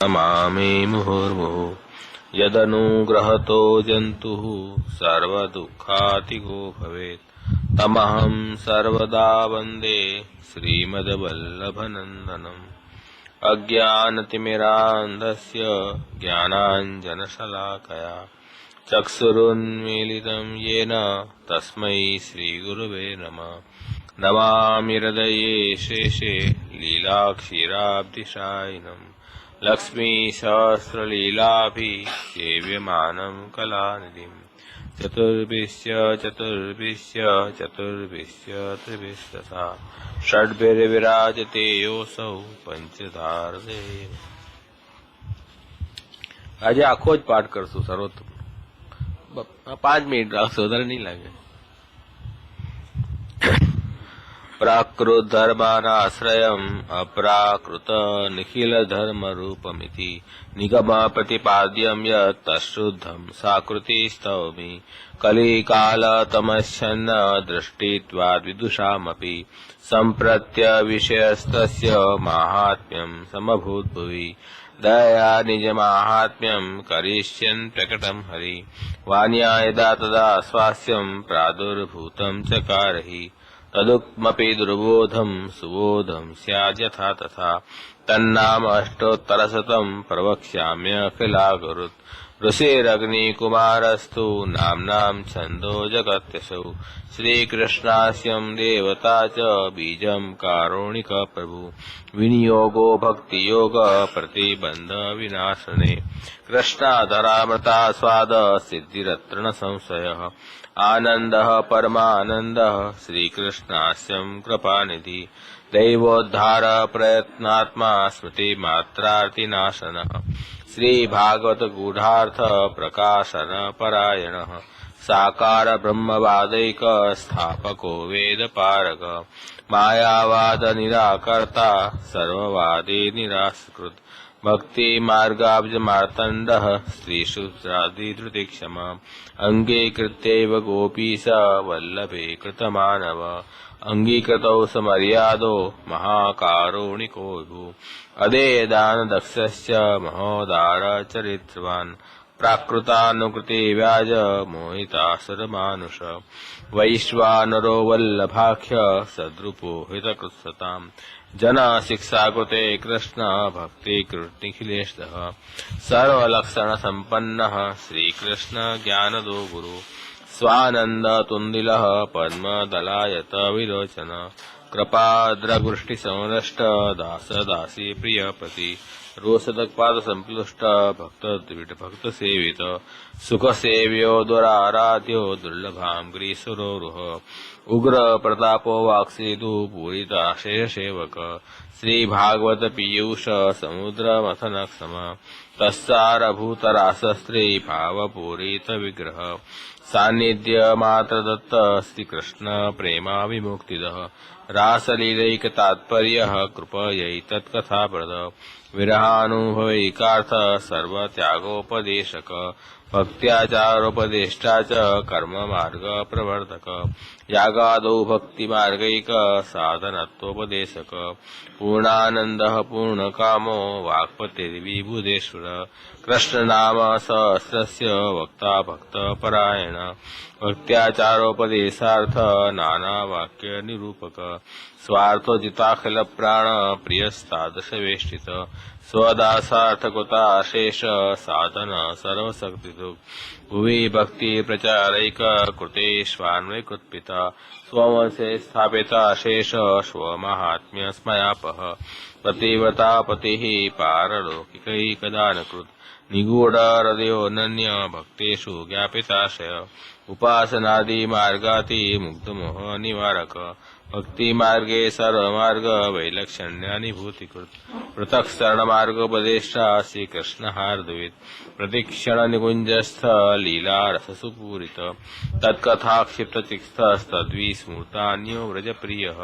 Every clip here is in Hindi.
नमामि मुहुर्मुहुः यदनुग्रहतो जन्तुः सर्वदुःखातिगो भवेत् तमहं सर्वदा वन्दे श्रीमद्वल्लभनन्दनम्। अज्ञानतिमिरान्धस्य ज्ञानाञ्जनशलाकया चक्षुरुन्मीलितं येन तस्मै श्रीगुरुवे नमः। नमामि हृदये शेषे लीलाक्षीराब्धिशायिनम् लक्ष्मीसहस्रलीलाभिः सेव्यमानं कलानिधिम्। चतुर्भिश्च त्रिभिस्तथा षड्भिर्विराजते योऽसौ पंचधारदे। આજે આખો જ પાઠ કરશું સર્વોત્તમ। 5 મિનિટ રાખશો, વધારે નહીં લાગે। प्राकृत धर्मानाश्रयम् अप्राकृत निखिल धर्म रूपमिति निगम प्रतिपाद्यं यत् तच्छुद्धं साकृतिस्तवमि कलिकाल तमश्चन्न दृष्टित्वाद् विदुषामपि सम्प्रत्य विषयस्तस्य माहात्म्यं समभूद्भुवि दया निजमाहात्म्यं करिष्यन् प्रकटं हरि वाण्या यदा तदा स्वास्यं प्रादुर्भूतं चकारहि तदुक्मपि दुर्बोधं सुबोधं स्याद् यथा तथा तन्नाम अष्टोत्तरशतं प्रवक्ष्याम्यखिलागुरुत् ऋषिरग्निकुमारस्तु नाम्नां छन्दो जगत्यसौ श्रीकृष्णास्यं देवता च बीजं कारुणिक प्रभु विनियोगो भक्तियोग प्रतिबन्ध विनाशने कृष्णाधरामृता स्वाद सिद्धिरत्र न संशयः आनन्दः परमानन्दः श्रीकृष्णास्यं कृपानिधि दैवोद्धार प्रयत्नात्मा स्मृतिमात्रार्तिनाशनः श्रीभागवत गूढार्थ प्रकाशन परायणः साकार ब्रह्मवादैक स्थापको वेदपारक मायावाद निराकर्ता सर्ववादी निराकृत भक्ति मार्गाब्ज मार्तण्डः स्त्रीशूद्रादिधृतिक्षम अङ्गीकृत्यैव गोपीश वल्लभे कृतमानव अङ्गीकृतौ समर्यादो महाकारुणिको विभु अदेयदानदक्षस्य महोदार चरित्रवान् प्राकृतानुकृति व्याज मोहितासुरमानुष वैश्वानरो वल्लभाख्य सद्रूपो हितकृत्सताम् जना शिक्षा कृते कृष्ण भक्ति कृष्णिखिलेशः सर्वलक्षण संपन्नः श्रीकृष्ण ज्ञानदो गुरु स्वानंद तुंदिलः पद्मदलायत विरोचन कृपाद्रगुष्टि संरष्ट दास दासी प्रियपति रोषदपाद संप्लुष्ट भक्त भक्त सेवित सुख सेव्यो दुराराध्यो दुर्लभां गिरीशुरोरुह उग्र प्रतापो वाक्सीदु पूरिताशय सेवक श्री भागवत पीयूष समुद्र मथनक सम तस्सारभूतरासस्त्री भावपूरित विग्रह सान्निध्य मात्र दत्त श्री कृष्ण प्रेमा विमुक्तिदः रासलीलैक तात्पर्य कृपयै तत्कथाप्रद विरहानुभवैकार्थ सर्वत्यागोपदेशक भक्त्याचारोपदेष्टा च कर्म मार्ग प्रवर्तक यागादौ भक्ति मार्गैक साधनत्वोपदेशक पूर्णानन्दः पूर्णकामो वाक्पतिर्विबुधेश्वर कृष्णनाम सहस्रस्य वक्ता भक्तपरायण भक्त्याचारोपदेशार्थ नानावाक्य निरूपक स्वार्थोजिताखिल प्राण प्रियस्तादशवेष्टित स्वदासार्थकृताशेष साधन सर्वशक्तिदुः भुवि भक्ति प्रचारैक कृतेष्वान्वयकृत्पिता स्ववंशे स्थापिता शेष स्वमाहात्म्य स्मयापः पतिव्रता पतिः पारलौकिकैकदानकृत् निगूढ हृदयोऽनन्य भक्तेषु ज्ञापिताशय उपासनादि मार्गाति मुग्धमोह निवारक भक्ति मार्गे सर्वमार्ग वैलक्षण्यानुभूतिकृत पृथक् शरण मार्गोपदेष्टा श्रीकृष्ण हार्दवित् प्रतिक्षण निकुञ्जस्थ लीला रससुपूरित तत्कथा क्षिप्तचित्तस्तद्विस्मृतान्यो व्रजप्रियः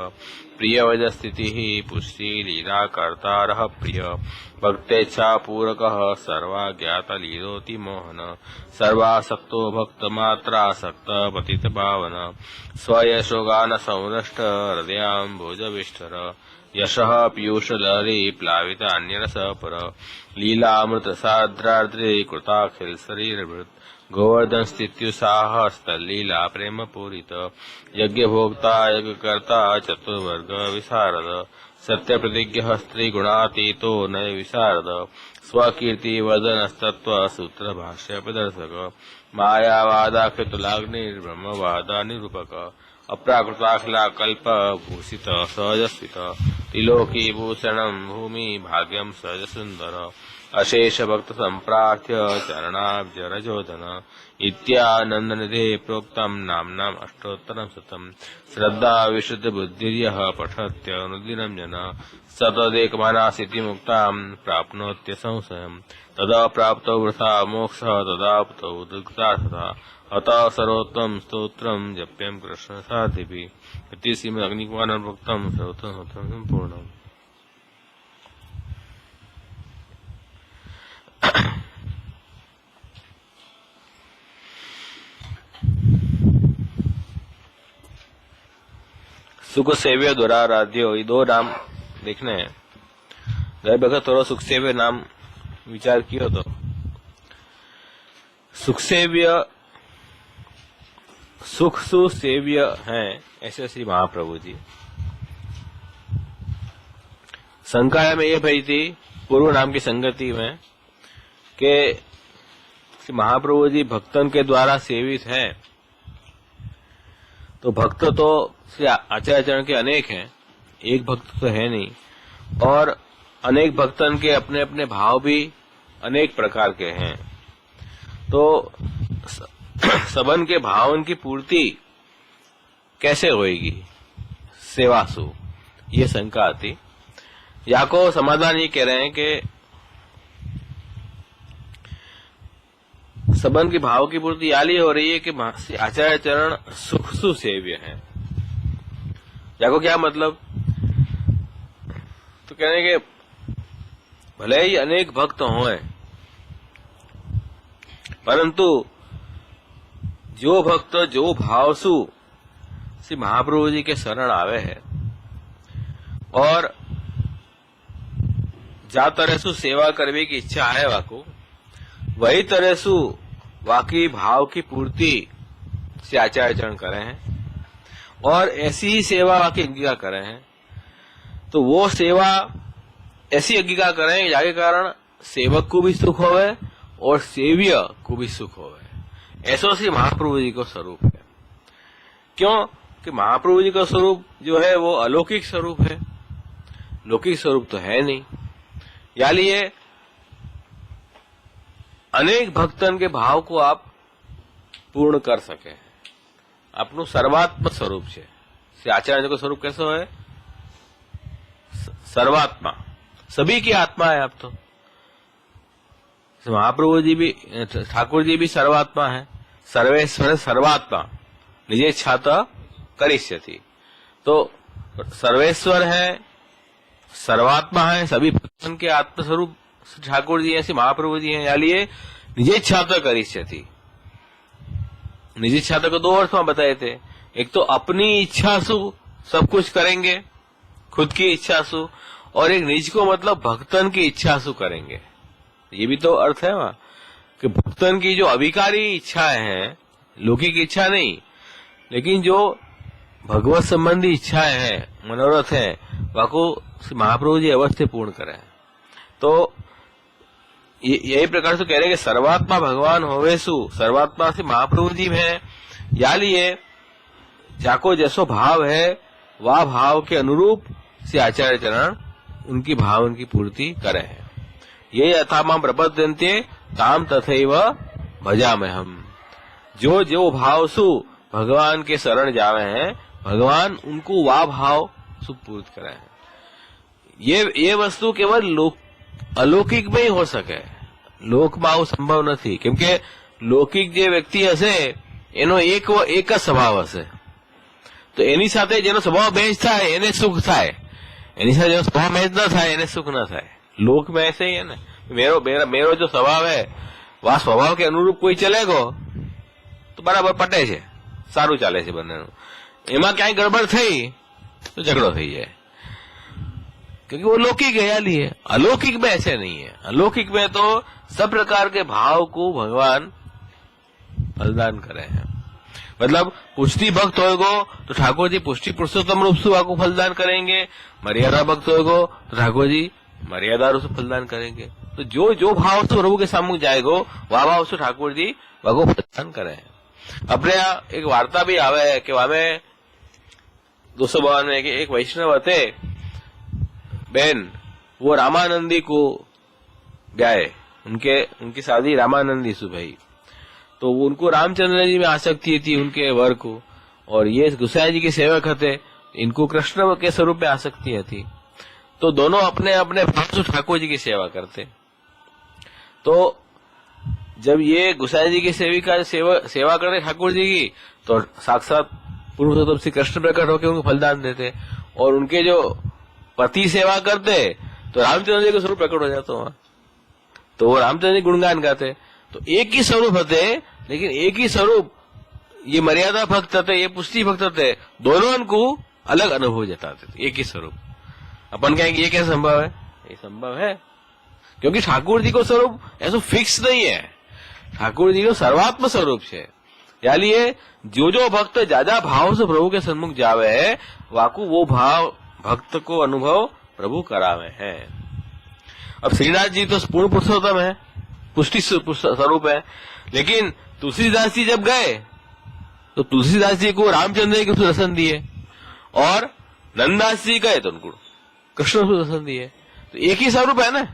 प्रियवजस्थितिः पुष्टि लीलाकर्तारः प्रिय भक्तेच्छापूरकः सर्वाज्ञातलीलोति मोहन सर्वासक्तो भक्तमात्रासक्त पतितपावन स्वयशोगान संरष्ट हृदयाम्बोजविष्ठर यशः पीयूषलहरी प्लावितान्यरस पर लीलामृत साद्राद्रे कृताखिल शरीरभृत गोवर्धन स्थित्युत्साहस्तलीला प्रेम पूरित यज्ञ भोक्ता यज्ञ कर्ता चतुर्वर्ग विशारद सत्य प्रतिज्ञ स्त्री गुणातीतो नय विशारद स्वकीर्ति वर्धनस्तत्व सूत्र भाष्य प्रदर्शक मायावादाकृतुलाग्निर्ब्रह्मवादा निरूपक अप्राकृताखिला कल्प भूषित सहजस्थित त्रिलोकी भूषणं भूमि भाग्यं सहज सुंदर अशेष भक्त संप्रार्थ्य चरणाब्ज रजोदन इत्यानंदनिधे प्रोक्तम नाम्नाम अष्टोत्तरम शतम श्रद्धा विशुद्ध बुद्धिर्यः पठत्यनुदिनं जन सतदेकमानासिति मुक्तां प्राप्नोत्य संशयम् तदा प्राप्तो वृथा मोक्षः तदाप्तो दुर्गता अतः सर्वोत्तम स्तोत्रम जप्यम कृष्ण साधिभिः इति श्रीमद् प्रोक्तम सर्वोत्तम संपूर्णम्। सुख सेव्य दुराराध्यो, ये दो नाम देखने हैं। गए बखत थोड़ा सुख सेव्य नाम विचार किया तो सुख सेव्य सुख सुसेव्य हैं ऐसे श्री महाप्रभु जी। शंका में ये भई थी पूर्व नाम की संगति में कि महाप्रभु जी भक्तन के द्वारा सेवित हैं, तो भक्त तो श्री आचार्य के अनेक हैं, एक भक्त तो है नहीं, और अनेक भक्तन के अपने अपने भाव भी अनेक प्रकार के हैं। तो सबन के भावन की पूर्ति कैसे होएगी सेवासु, ये शंका आती। या को समाधान ये कह रहे हैं कि सबन के भाव की पूर्ति याली हो रही है कि आचार्य चरण सुख सुसेव्य हैं। या को क्या मतलब, तो कह रहे हैं कि भले ही अनेक भक्त हों, परंतु जो भक्त जो भावसु श्री महाप्रभु जी के शरण आवे है और जा तरह सु सेवा करने की इच्छा है वाको, वही तरह सु वाकी भाव की पूर्ति से आचार्य चरण करे हैं और ऐसी ही सेवा वाकी अंगिका करे हैं। तो वो सेवा ऐसी अंगिका करें जाके कारण सेवक को भी सुख होवे और सेव्य को भी सुख होवे। ऐसा श्री महाप्रभु जी को स्वरूप है। क्यों कि महाप्रभु जी का स्वरूप जो है वो अलौकिक स्वरूप है, लौकिक स्वरूप तो है नहीं। या लिए अनेक भक्तन के भाव को आप पूर्ण कर सके। अपनु सर्वात्म स्वरूप से आचार्य का स्वरूप कैसा है, सर्वात्मा, सभी की आत्मा है। आप तो महाप्रभु जी भी, ठाकुर जी भी सर्वात्मा है। सर्वेश्वर सर्वात्मा निजे छाता करिष्यति, तो सर्वेश्वर है, सर्वात्मा है, सभी भक्तन के आत्मस्वरूप ठाकुर जी ऐसे महाप्रभु जी हैं। या लिए निजे छाता करिष्यति, निजी छाता को दो अर्थ में बताए थे। एक तो अपनी इच्छा सु सब कुछ करेंगे, खुद की इच्छा सु, और एक निज को मतलब भक्तन की इच्छा सु करेंगे। ये भी तो अर्थ है वहां कि भक्तन की जो अभिकारी इच्छाएं हैं, लौकिक इच्छा नहीं, लेकिन जो भगवत संबंधी इच्छाएं हैं, मनोरथ है, वाको महाप्रभु जी अवश्य पूर्ण करें। तो यही प्रकार से कह रहे हैं कि सर्वात्मा भगवान होवेसु, सर्वात्मा से महाप्रभु जी हैं। या लिए जाको जैसो भाव है वह भाव के अनुरूप से आचार्य चरण उनकी भाव उनकी पूर्ति करे हैं। ये यथामाम प्रपद्यन्ते ताम तथैव भजामि हम। जो जो भाव सु भगवान के शरण जावे हैं, भगवान उनको वह भाव सुपूर्त करे हैं। ये वस्तु केवल अलौकिक में ही हो सके, लोक में आવું संभव નથી। કેમ કે લૌકિક જે વ્યક્તિ હશે એનો એક જ સ્વભાવ હશે, તો એની સાથે જેનો સ્વભાવ મેચ થાય એને સુખ થાય, એની સાથે જેનો સ્વભાવ મેચ ન થાય એને સુખ ન થાય। लोक में ऐसे ही है ना, मेरो जो स्वभाव है वह स्वभाव के अनुरूप कोई चलेगो तो बराबर पटे છે, સારું ચાલે છે બંનેનું। એમાં ક્યાંય ગડબડ થઈ તો ઝઘડો થઈ જાય। क्योंकि वो लौकिक है लिए। अलौकिक में ऐसे नहीं है। अलौकिक में तो सब प्रकार के भाव को भगवान फलदान करे हैं। मतलब पुष्टि भक्त होगो तो ठाकुर जी पुष्टि पुरुषोत्तम रूप से आपको फलदान करेंगे, मर्यादा भक्त होगो तो ठाकुर जी मर्यादा रूप से फलदान करेंगे। तो जो जो भाव से प्रभु के सामने जाएगो वह भाव से ठाकुर जी वह फलदान करे। अपने यहाँ एक वार्ता भी आवे है कि वहां में 252 में एक वैष्णव थे बहन, वो रामानंदी को ब्याहे, उनकी शादी रामानंदी से भाई। तो उनको रामचंद्र जी में आसक्ति थी उनके वर को, और ये गुसाई जी के सेवक थे, इनको कृष्ण के स्वरूप में आसक्ति थी। तो दोनों अपने अपने भाव से ठाकुर जी की सेवा करते। तो जब ये गुसाई जी की सेविका सेवा करते ठाकुर जी की, तो साक्षात पुरुषोत्तम श्री कृष्ण प्रकट होकर उनको फलदान देते, और उनके जो पति सेवा करते तो रामचंद्र जी का स्वरूप प्रकट हो जाता वहां, तो वो रामचंद्र जी गुणगान गाते। तो एक ही स्वरूप थे, लेकिन एक ही स्वरूप, ये मर्यादा भक्त थे, ये पुष्टि भक्त थे, दोनों को अलग अनुभव जताते थे। एक ही स्वरूप। अपन कहेंगे ये क्या संभव है? ये संभव है क्योंकि ठाकुर जी को स्वरूप ऐसा फिक्स नहीं है। ठाकुर जी को सर्वात्म स्वरूप है। या लिए जो जो भक्त ज्यादा भाव से प्रभु के सन्मुख जावे है, वाकू वो भाव भक्त को अनुभव प्रभु करावे हैं। अब श्रीनाथ जी तो पूर्ण पुरुषोत्तम है, पुष्टि स्वरूप है, लेकिन तुलसीदास जी जब गए तो तुलसीदास जी को रामचंद्र जी के दर्शन दिए, और नंददास जी गए तो उनको कृष्ण को दर्शन दिए। तो एक ही स्वरूप है ना,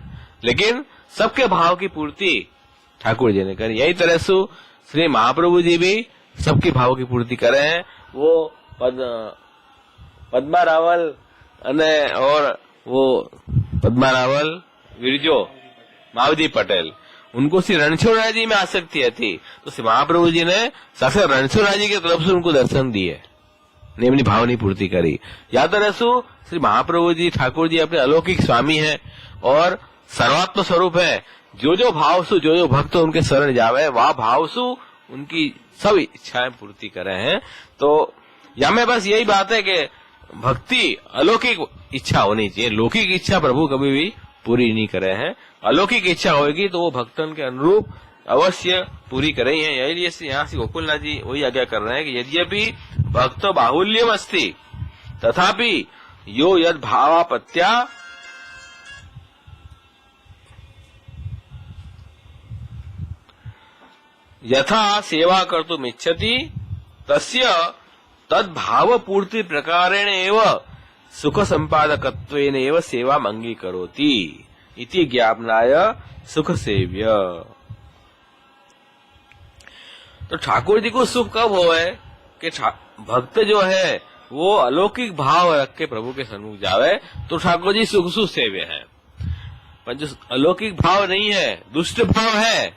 लेकिन सबके भाव की पूर्ति ठाकुर जी ने करी। यही तरह से श्री महाप्रभु जी भी सबके भाव की पूर्ति करे हैं। वो पद्मा रावल और वो पद्मा रावल विरजो मावजी पटेल, उनको श्री रणछोड़राय जी में आसक्ति थी, तो श्री महाप्रभु जी ने साक्षात रणछोड़राय जी की तरफ से उनको दर्शन दिए, ने अपनी भावनी पूर्ति करी। या तरह से श्री महाप्रभु जी ठाकुर जी अपने अलौकिक स्वामी है और सर्वात्म स्वरूप है। जो जो भाव सु जो जो भक्त उनके शरण जावे, वह भाव सु उनकी सब इच्छाएं पूर्ति करे हैं। तो यहाँ में बस यही बात है कि भक्ति अलौकिक इच्छा होनी चाहिए। लौकिक इच्छा प्रभु कभी भी पूरी नहीं करे हैं। अलौकिक इच्छा होगी तो वो भक्तन के अनुरूप अवश्य पूरी करे हैं। यही लिए यहाँ से गोकुलनाथ जी वही आज्ञा कर रहे हैं कि यद्यपि भक्त बाहुल्यम अस्ति तथापि यो यद भावापत्या यथा सेवा कर्तुम इच्छति तस्य तद भाव पूर्ति प्रकारेण एव सुख संपादकत्वेन एव सेवा अंगीकरोति इति ज्ञापनाय सुख सेव्य। तो ठाकुर जी को सुख कब होए कि भक्त जो है वो अलौकिक भाव रख के प्रभु के सन्मुख जावे, तो ठाकुर जी सुख सुख सेव्य है। पर जो अलौकिक भाव नहीं है, दुष्ट भाव है,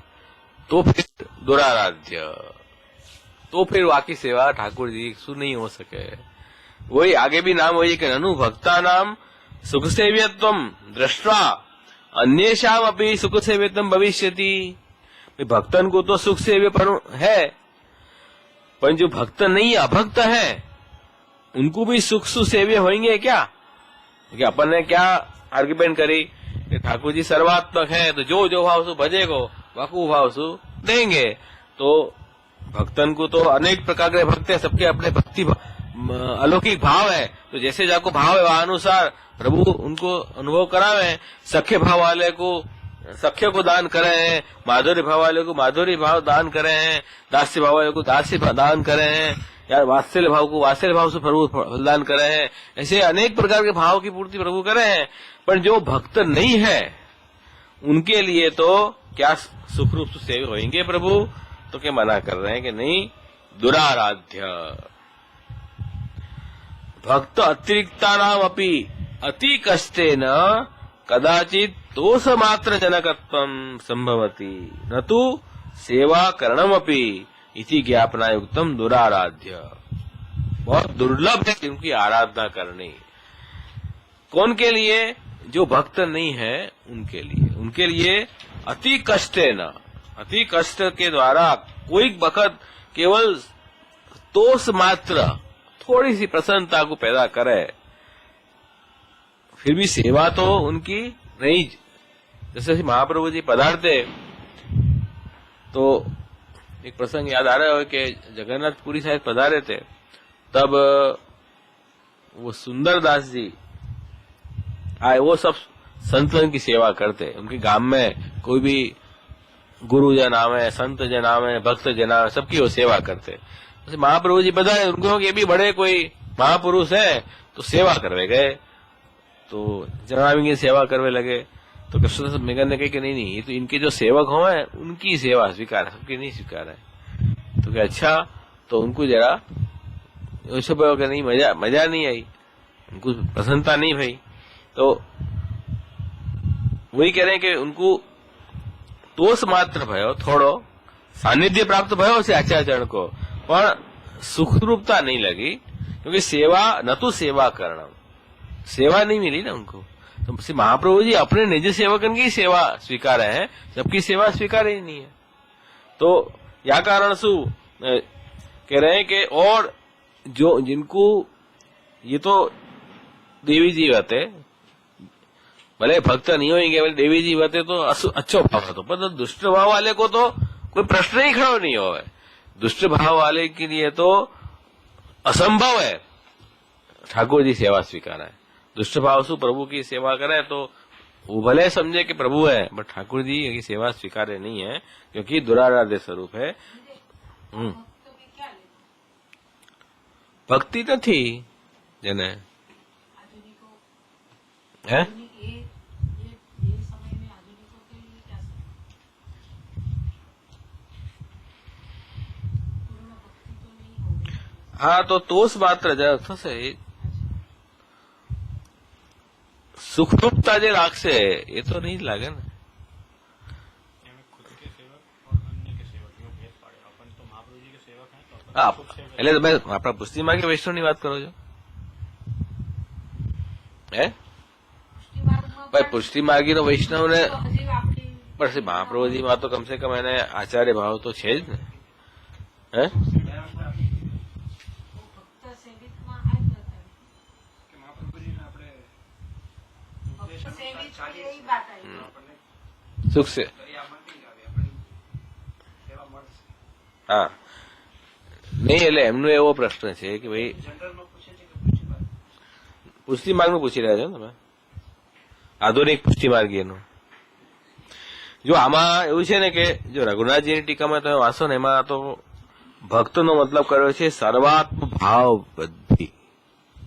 तो फिर दुराराध्य, तो फिर वाकी सेवा ठाकुर जी सु नहीं हो सके। वही आगे भी नाम वही कि ननु भक्ता नाम सुख सेव्यत्वम दृष्ट्वा अन्येषाम अपि सुख सेव्यत्वम भविष्यति। भक्तन को तो सुख सेव्य है, पर जो भक्त नहीं अभक्त है उनको भी सुख सुसेव्य होंगे क्या? क्योंकि अपन ने क्या आर्ग्यूमेंट करी कि ठाकुर जी सर्वात्मक है, तो जो जो भाव सु भजेगो वाकु भाव सु देंगे। तो भक्तन को तो अनेक प्रकार के भक्त है, सबके अपने भक्ति अलौकिक भाव है, तो जैसे जाको भाव है वह अनुसार प्रभु उनको अनुभव करावे। सख्य भाव वाले को सख्य को दान करे हैं, माधुर्य भाव वाले को माधुर्य भाव दान करे हैं, दास्य भाव वाले को दास्य दान करे हैं, या वात्सल्य भाव को वात्सल्य भाव से प्रभु दान करे हैं। ऐसे अनेक प्रकार के भाव की पूर्ति प्रभु करे हैं। पर जो भक्त नहीं है उनके लिए तो क्या सुख रूप से सेवा होंगे प्रभु? तो क्या मना कर रहे हैं कि नहीं, दुराराध्य भक्त अतिरिक्ता नाम अपि अति कष्टेन कदाचित दोष मात्र जनकत्वम संभवति न तो सेवा करणमपि इति ज्ञापनायुक्तम दुराराध्य। बहुत दुर्लभ है उनकी आराधना करनी। कौन के लिए? जो भक्त नहीं है उनके लिए अति कष्ट है ना, अति कष्ट के द्वारा कोई वक्त केवल तोष मात्र थोड़ी सी प्रसन्नता को पैदा करे, फिर भी सेवा तो उनकी नहीं। जैसे महाप्रभु जी पधारते तो एक प्रसंग याद आ रहा है कि जगन्नाथपुरी शायद पधारे थे, तब वो सुंदरदास जी आए। वो सब संतन की सेवा करते। उनके गांव में कोई भी गुरुजन आवे, संत जन आवे, भक्त जन आवे, सबकी वो सेवा करते। महाप्रभु जी पधारे, उनको ये भी बड़े कोई महापुरुष है तो सेवा करवे गए। तो जनावी की सेवा करवे लगे। तो कृष्ण मेघन ने कहा कि नहीं नहीं, ये तो इनके जो सेवक हो उनकी सेवा स्वीकार है, सबकी नहीं स्वीकार है। तो क्या अच्छा, तो उनको जरा सब नहीं, मजा नहीं आई, उनको प्रसन्नता नहीं भाई। तो वही कह रहे हैं कि उनको तोष मात्र भयो, थोड़ो सानिध्य प्राप्त भयो से आचार्य को, पर सुखरूपता नहीं लगी, क्योंकि सेवा न तो सेवा करना, सेवा नहीं मिली ना उनको। तो महाप्रभु जी अपने निज सेवकन की सेवा स्वीकार है, सबकी सेवा स्वीकार ही नहीं है। तो या कारण सु कह रहे हैं कि और जो जिनको ये तो देवी जी होते, भले भक्त नहीं होंगे, भले देवी जी होते तो अच्छो भाव होता, पर दुष्ट भाव वाले को तो कोई प्रश्न ही खड़ा नहीं हो। दुष्ट भाव वाले के लिए तो असंभव है ठाकुर जी सेवा स्वीकार है। दुष्ट भाव से प्रभु की सेवा करे तो वो भले समझे कि प्रभु है, बट ठाकुर जी की सेवा स्वीकार्य नहीं है, क्योंकि दुराराध्य स्वरूप है। भक्ति નથી જેને है। हाँ, तो तोष मात्र जरा થશે, સુખરૂપતા જે લાગશે એ તો નહીં લાગે ને। એટલે તમે આપણા પુષ્ટિ માર્ગી વૈષ્ણવ ની વાત કરો છો હે ભાઈ? પુષ્ટિ માર્ગી નો વૈષ્ણવ ને પણ મહાપ્રભુજી માં તો કમ સે કમ એને આચાર્ય ભાવ તો છે જ ને, હે? સુખ છે, હા નહીં, એટલે એમનો એવો પ્રશ્ન છે કે ભાઈ પુષ્ટિ માર્ગ નું પૂછી રહ્યા છો ને તમે, આધુનિક પુષ્ટિ માર્ગીયનું। જો આમાં એવું છે ને કે જો રઘુનાથજીની ટીકામાં તમે વાંચો ને, એમાં તો ભક્તનો મતલબ કર્યો છે સર્વાત્મ ભાવ વદ્ભી,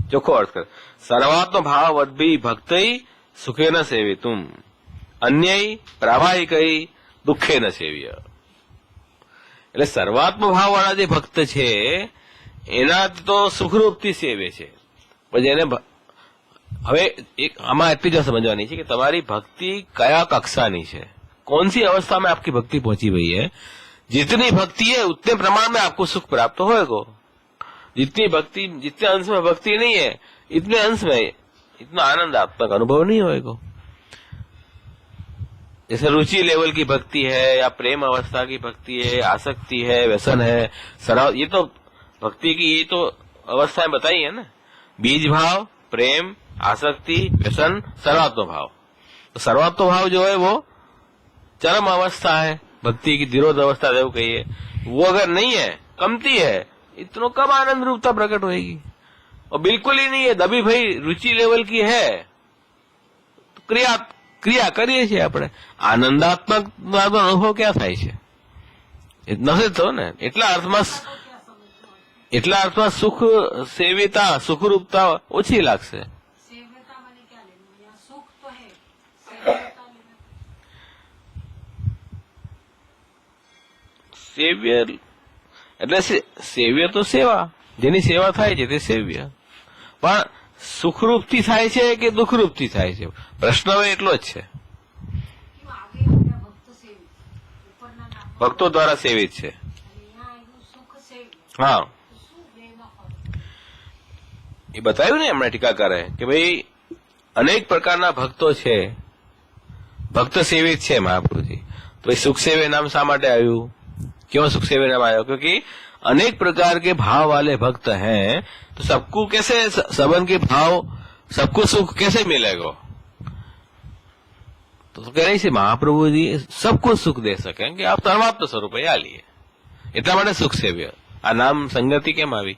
ચોખ્ખો અર્થ કરે, સર્વાત્મ ભાવ વદ્ભી ભક્તઈ સુખે ન સેવિતુમ અન્યય પ્રાવાહિકઈ દુઃખે ન સેવ્ય। એટલે સર્વાત્મ ભાવ વાળા જે ભક્ત છે એના તો સુખરૂપથી સેવે છે। પછી એને હવે એક આમાં એટલી જ સમજવાની છે કે તમારી ભક્તિ કયા કક્ષાની છે, कौन सी अवस्था में आपकी भक्ति पहुंची हुई है। जितनी भक्ति है उतने प्रमाण में आपको सुख प्राप्त होएगा। जितनी भक्ति, जितने अंश में भक्ति नहीं है, इतने अंश में इतना आनंदात्मक अनुभव नहीं होएगा। जैसे रुचि लेवल की भक्ति है या प्रेम अवस्था की भक्ति है, आसक्ति है, व्यसन है, सराव, ये तो भक्ति की ये तो अवस्थाएं बताई है ना, बीज भाव, प्रेम, आसक्ति, व्यसन, सर्वात्म भाव। तो सर्वात्म भाव जो है वो चरम अवस्था है, भक्ति की दिरोध अवस्था जो कहिए, वो अगर नहीं है, कमती है, इतनो कम आनंद रूपता प्रकट होगी। और बिल्कुल ही नहीं है, दबी भाई रुचि लेवल की है तो क्रिया કરીએ છીએ આપણે, આનંદાત્મક અનુભવ ક્યાં થાય છે? નથી તો ને। એટલા અર્થમાં સુખ સેવિતા, સુખરૂપતા ઓછી લાગશે। સેવ્ય એટલે સેવ્ય તો સેવા, જેની સેવા થાય છે તે સેવ્ય, પણ સુખરૂપથી થાય છે કે દુઃખરૂપથી થાય છે, પ્રશ્ન હવે એટલો જ છે। ભક્તો દ્વારા સેવિત છે, હા એ બતાવ્યું ને એમણે ટીકાકારે કે ભાઈ અનેક પ્રકારના ભક્તો છે, ભક્ત સેવિત છે મહાપ્રભુજી। તો એ સુખ સેવે નામ શા માટે આવ્યું? क्यों सुख सेवे नाम आया? क्योंकि अनेक प्रकार के भाव वाले भक्त हैं, तो सबको कैसे सबन के भाव सबको सुख कैसे मिलेगा? तो कह रही છે મહાપ્રભુજી सबको સુખ દે શકે કે આપ પરમાત્મા સ્વરૂપે આ લીએ એટલા માટે સુખ સેવ્ય આ નામ સંગતિ કેમ આવી?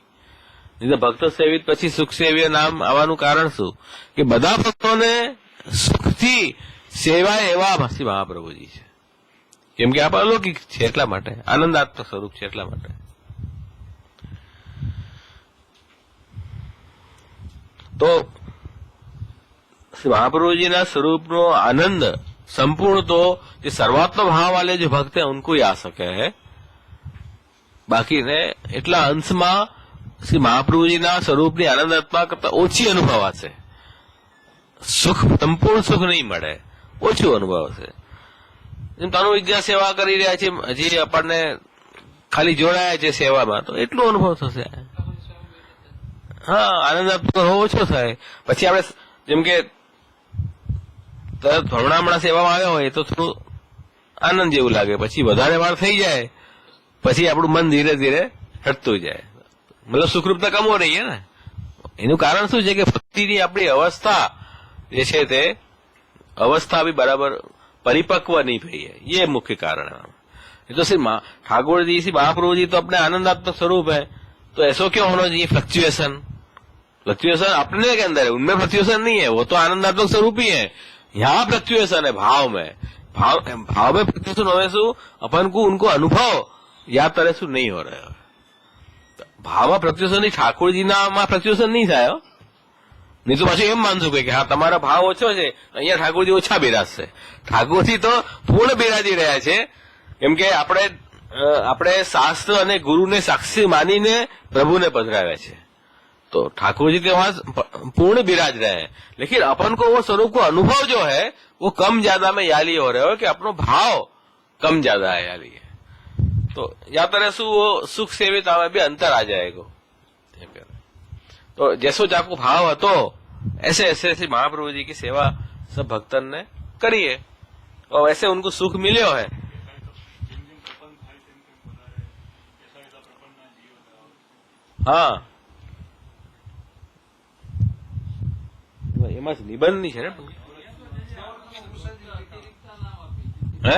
નહીં તો ભક્ત સેવિત પછી સુખ સેવ્ય નામ આવવાનું કારણ શું? કે બધા ભક્તોને સુખથી સેવાય એવા શ્રી મહાપ્રભુજી છે. કેમ કે આપ અલૌકિક છે એટલા માટે, આનંદાત્મક સ્વરૂપ છે એટલા માટે. તો महाप्रभु जी स्वरूप नो आनंद संपूर्ण तो जो सर्वात्म भाव वाले जो भक्त है उनको ही आ सके है. बाकी ने एटला अंश में श्री महाप्रभु जी स्वरूप की आनंदात्मा करता ओછી अनुभव आशे. सुख संपूर्ण सुख नहीं मळे, ओछું अनुभव છે. તનુ વિદ્યા સેવા કરી રહ્યા છે, હજી આપણને ખાલી જોડાયા છે સેવામાં, તો એટલો અનુભવ થશે. હા, આનંદાત્મક ઓછો થાય. પછી આપણે જેમ કે હમણાં સેવામાં આવ્યા હોય તો થોડું આનંદ જેવું લાગે, પછી વધારે વાર થઈ જાય પછી આપણું મન ધીરે ધીરે હટતું જાય, મતલબ સુખરૂપતા કમો રહીએ ને. એનું કારણ શું છે કે ભક્તિની આપણી અવસ્થા જે છે તે અવસ્થા भी बराबर परिपक्व नहीं हुई है, ये मुख्य कारण है. ये तो सिर्फ ठाकुर जी श्री महाप्रभु जी तो अपने आनंदात्मक स्वरूप है, तो ऐसा क्यों होना चाहिए फ्लक्चुएशन? फ्लक्चुएशन अपने के अंदर है, उनमें फ्लक्चुएशन नहीं है, वो तो आनंदात्मक स्वरूप ही है. यहाँ फ्लक्चुएशन है भाव में. भाव में फ्लक्चुएशन होने से अपन को उनको अनुभव याद तरह से नहीं हो रहा है. भाव में फ्लक्चुएशन नहीं, ठाकुर जी ना फ्लक्चुएशन नहीं था. नहीं तो पाछું એમ માનશું કે હા તમારા ભાવ ઓછો છે, અહીંયા ઠાકોરજી ઓછા બિરાજશે. ઠાકોરજી તો પૂર્ણ બિરાજી રહ્યા છે. કેમ કે આપણે શાસ્ત્ર અને ગુરુને સાક્ષી માનીને પ્રભુને પધરાવ્યા છે, तो ठाकुर जी के वहां पूर्ण विराज रहे हैं. लेकिन अपन को वो स्वरूप को अनुभव जो है वो कम ज्यादा में याली हो रहे हो कि अपनो भाव कम ज्यादा है याली है. तो या तरह से वो सुख सेविता में भी अंतर आ जाएगा. तो जैसो जाको भाव હતો ऐसे ऐसे ऐसे महाप्रभु जी की सेवा सब भक्तन ने करिए और ऐसे उनको सुख मिले है. हाँ, એમાં નિબંધ ની છે ને. હે?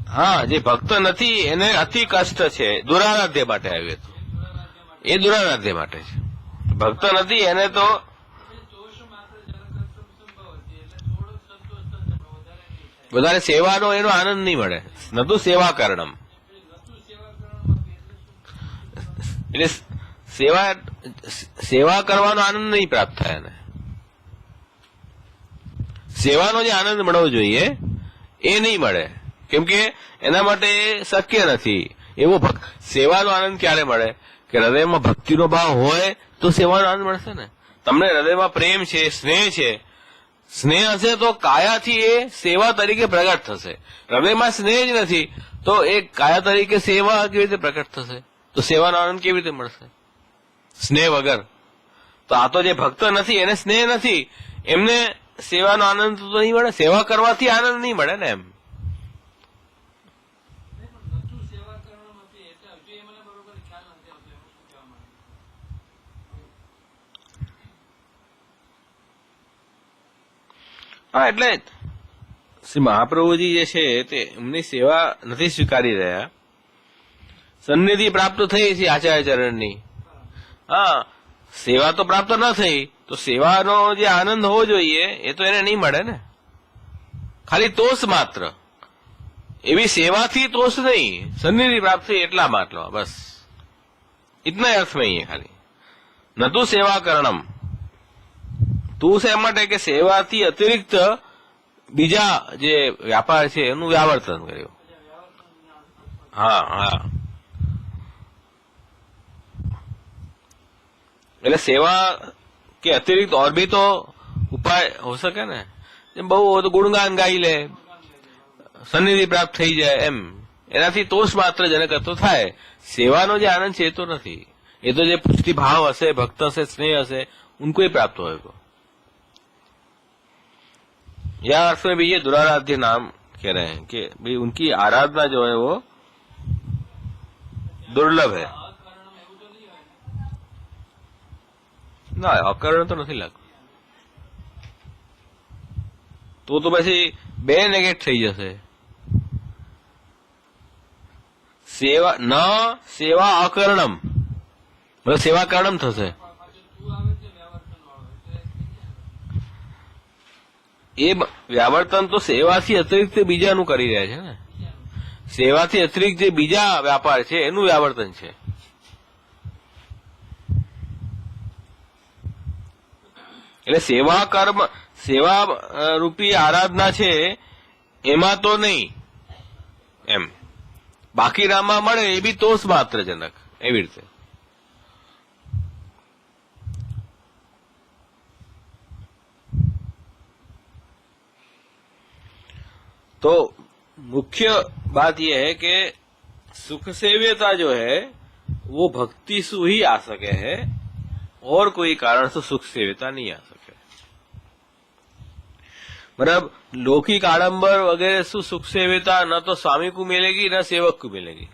હા, જે ભક્ત નથી એને અતિ કષ્ટ છે, દુરારાધ્ય માટે આવ્યું હતું. એ દુરારાધ્ય માટે છે. ભક્ત નથી એને તો વધારે સેવાનો એનો આનંદ નહીં મળે. નતું સેવા કારણમ એટલે સેવા કરવાનો આનંદ નહીં પ્રાપ્ત થાય એને. સેવાનો જે આનંદ મળવો જોઈએ એ નહીં મળે, કેમ કે એના માટે શક્ય નથી. એવો સેવાનો આનંદ ક્યારે મળે કે હૃદયમાં ભક્તિનો ભાવ હોય તો સેવાનો આનંદ મળશે ને. તમને હૃદયમાં પ્રેમ છે, સ્નેહ છે, સ્નેહ હશે તો કાયાથી એ સેવા તરીકે પ્રગટ થશે. હૃદયમાં સ્નેહ જ નથી તો એ કાયા તરીકે સેવા કેવી રીતે પ્રગટ થશે? તો સેવાનો આનંદ કેવી રીતે મળશે સ્નેહ વગર? તો આ તો જે ભક્ત નથી એને સ્નેહ નથી, એમને સેવાનો આનંદ તો નહીં મળે. સેવા કરવાથી આનંદ નહીં મળે ને એમ. હા, એટલે શ્રી મહાપ્રભુજી જે છે તે એમની સેવા નથી સ્વીકારી રહ્યા. સન્નિધિ પ્રાપ્ત થઈ છે આચાર્ય ચરણની. હા, સેવા તો પ્રાપ્ત ન થઈ તો સેવાનો જે આનંદ હોવો જોઈએ એ તો એને નહીં મળે ને. ખાલી તોષ માત્ર, એવી સેવાથી તોષ નહીં, સન્નિધિ પ્રાપ્ત થઈ એટલા માત્ર, બસ इतना अर्थ में ही है खाली. न तो सेवा करणम, તું શા માટે કે સેવાથી અતિરિક્ત બીજા જે વ્યાપાર છે એનું વ્યાવર્તન કર્યું. હા હા, એટલે સેવા કે અતિરિક્ત और भी तो उपाय हो सके ने. બહુ તો ગુણગાન ગાઈ લે, સન્નિધિ પ્રાપ્ત થઈ જાય એમ, એનાથી તોષ માત્ર જનક તો થાય. સેવાનો જે આનંદ છે એ તો નથી. એ તો જે પુષ્ટિ ભાવ હશે, ભક્ત હશે, स्नेह હશે, उनको ही प्राप्त होगा. यह अर्थ में भी ये दुराराध्य नाम कह रहे हैं कि भाई उनकी आराधना जो है वो दुर्लभ है. ના, અકરણ તો નથી લાગતું. તો પછી બે નેગેટ થઈ જશે. સેવા ન સેવા અકરણમ મતલબ સેવા કારણમ થશે. એ વ્યાવર્તન તો સેવાથી અતિરિક્ત બીજાનું કરી રહ્યા છે ને. સેવાથી અતિરિક્ત જે બીજા વ્યાપાર છે એનું વ્યાવર્તન છે. એટલે સેવા કર્મ, સેવા રૂપી આરાધના છે એમાં તો નહીં એમ. બાકીનામાં મળે એ બી તોષ માત્રજનક, એવી રીતે. तो मुख्य बात यह है कि सुख सेव्यता जो है वो भक्ति से ही आ सके है, और कोई कारण से सुख सेव्यता नहीं आ सके. मतलब लौकिक आडंबर वगैरह से सुख सेव्यता न तो स्वामी को मिलेगी न सेवक को मिलेगी,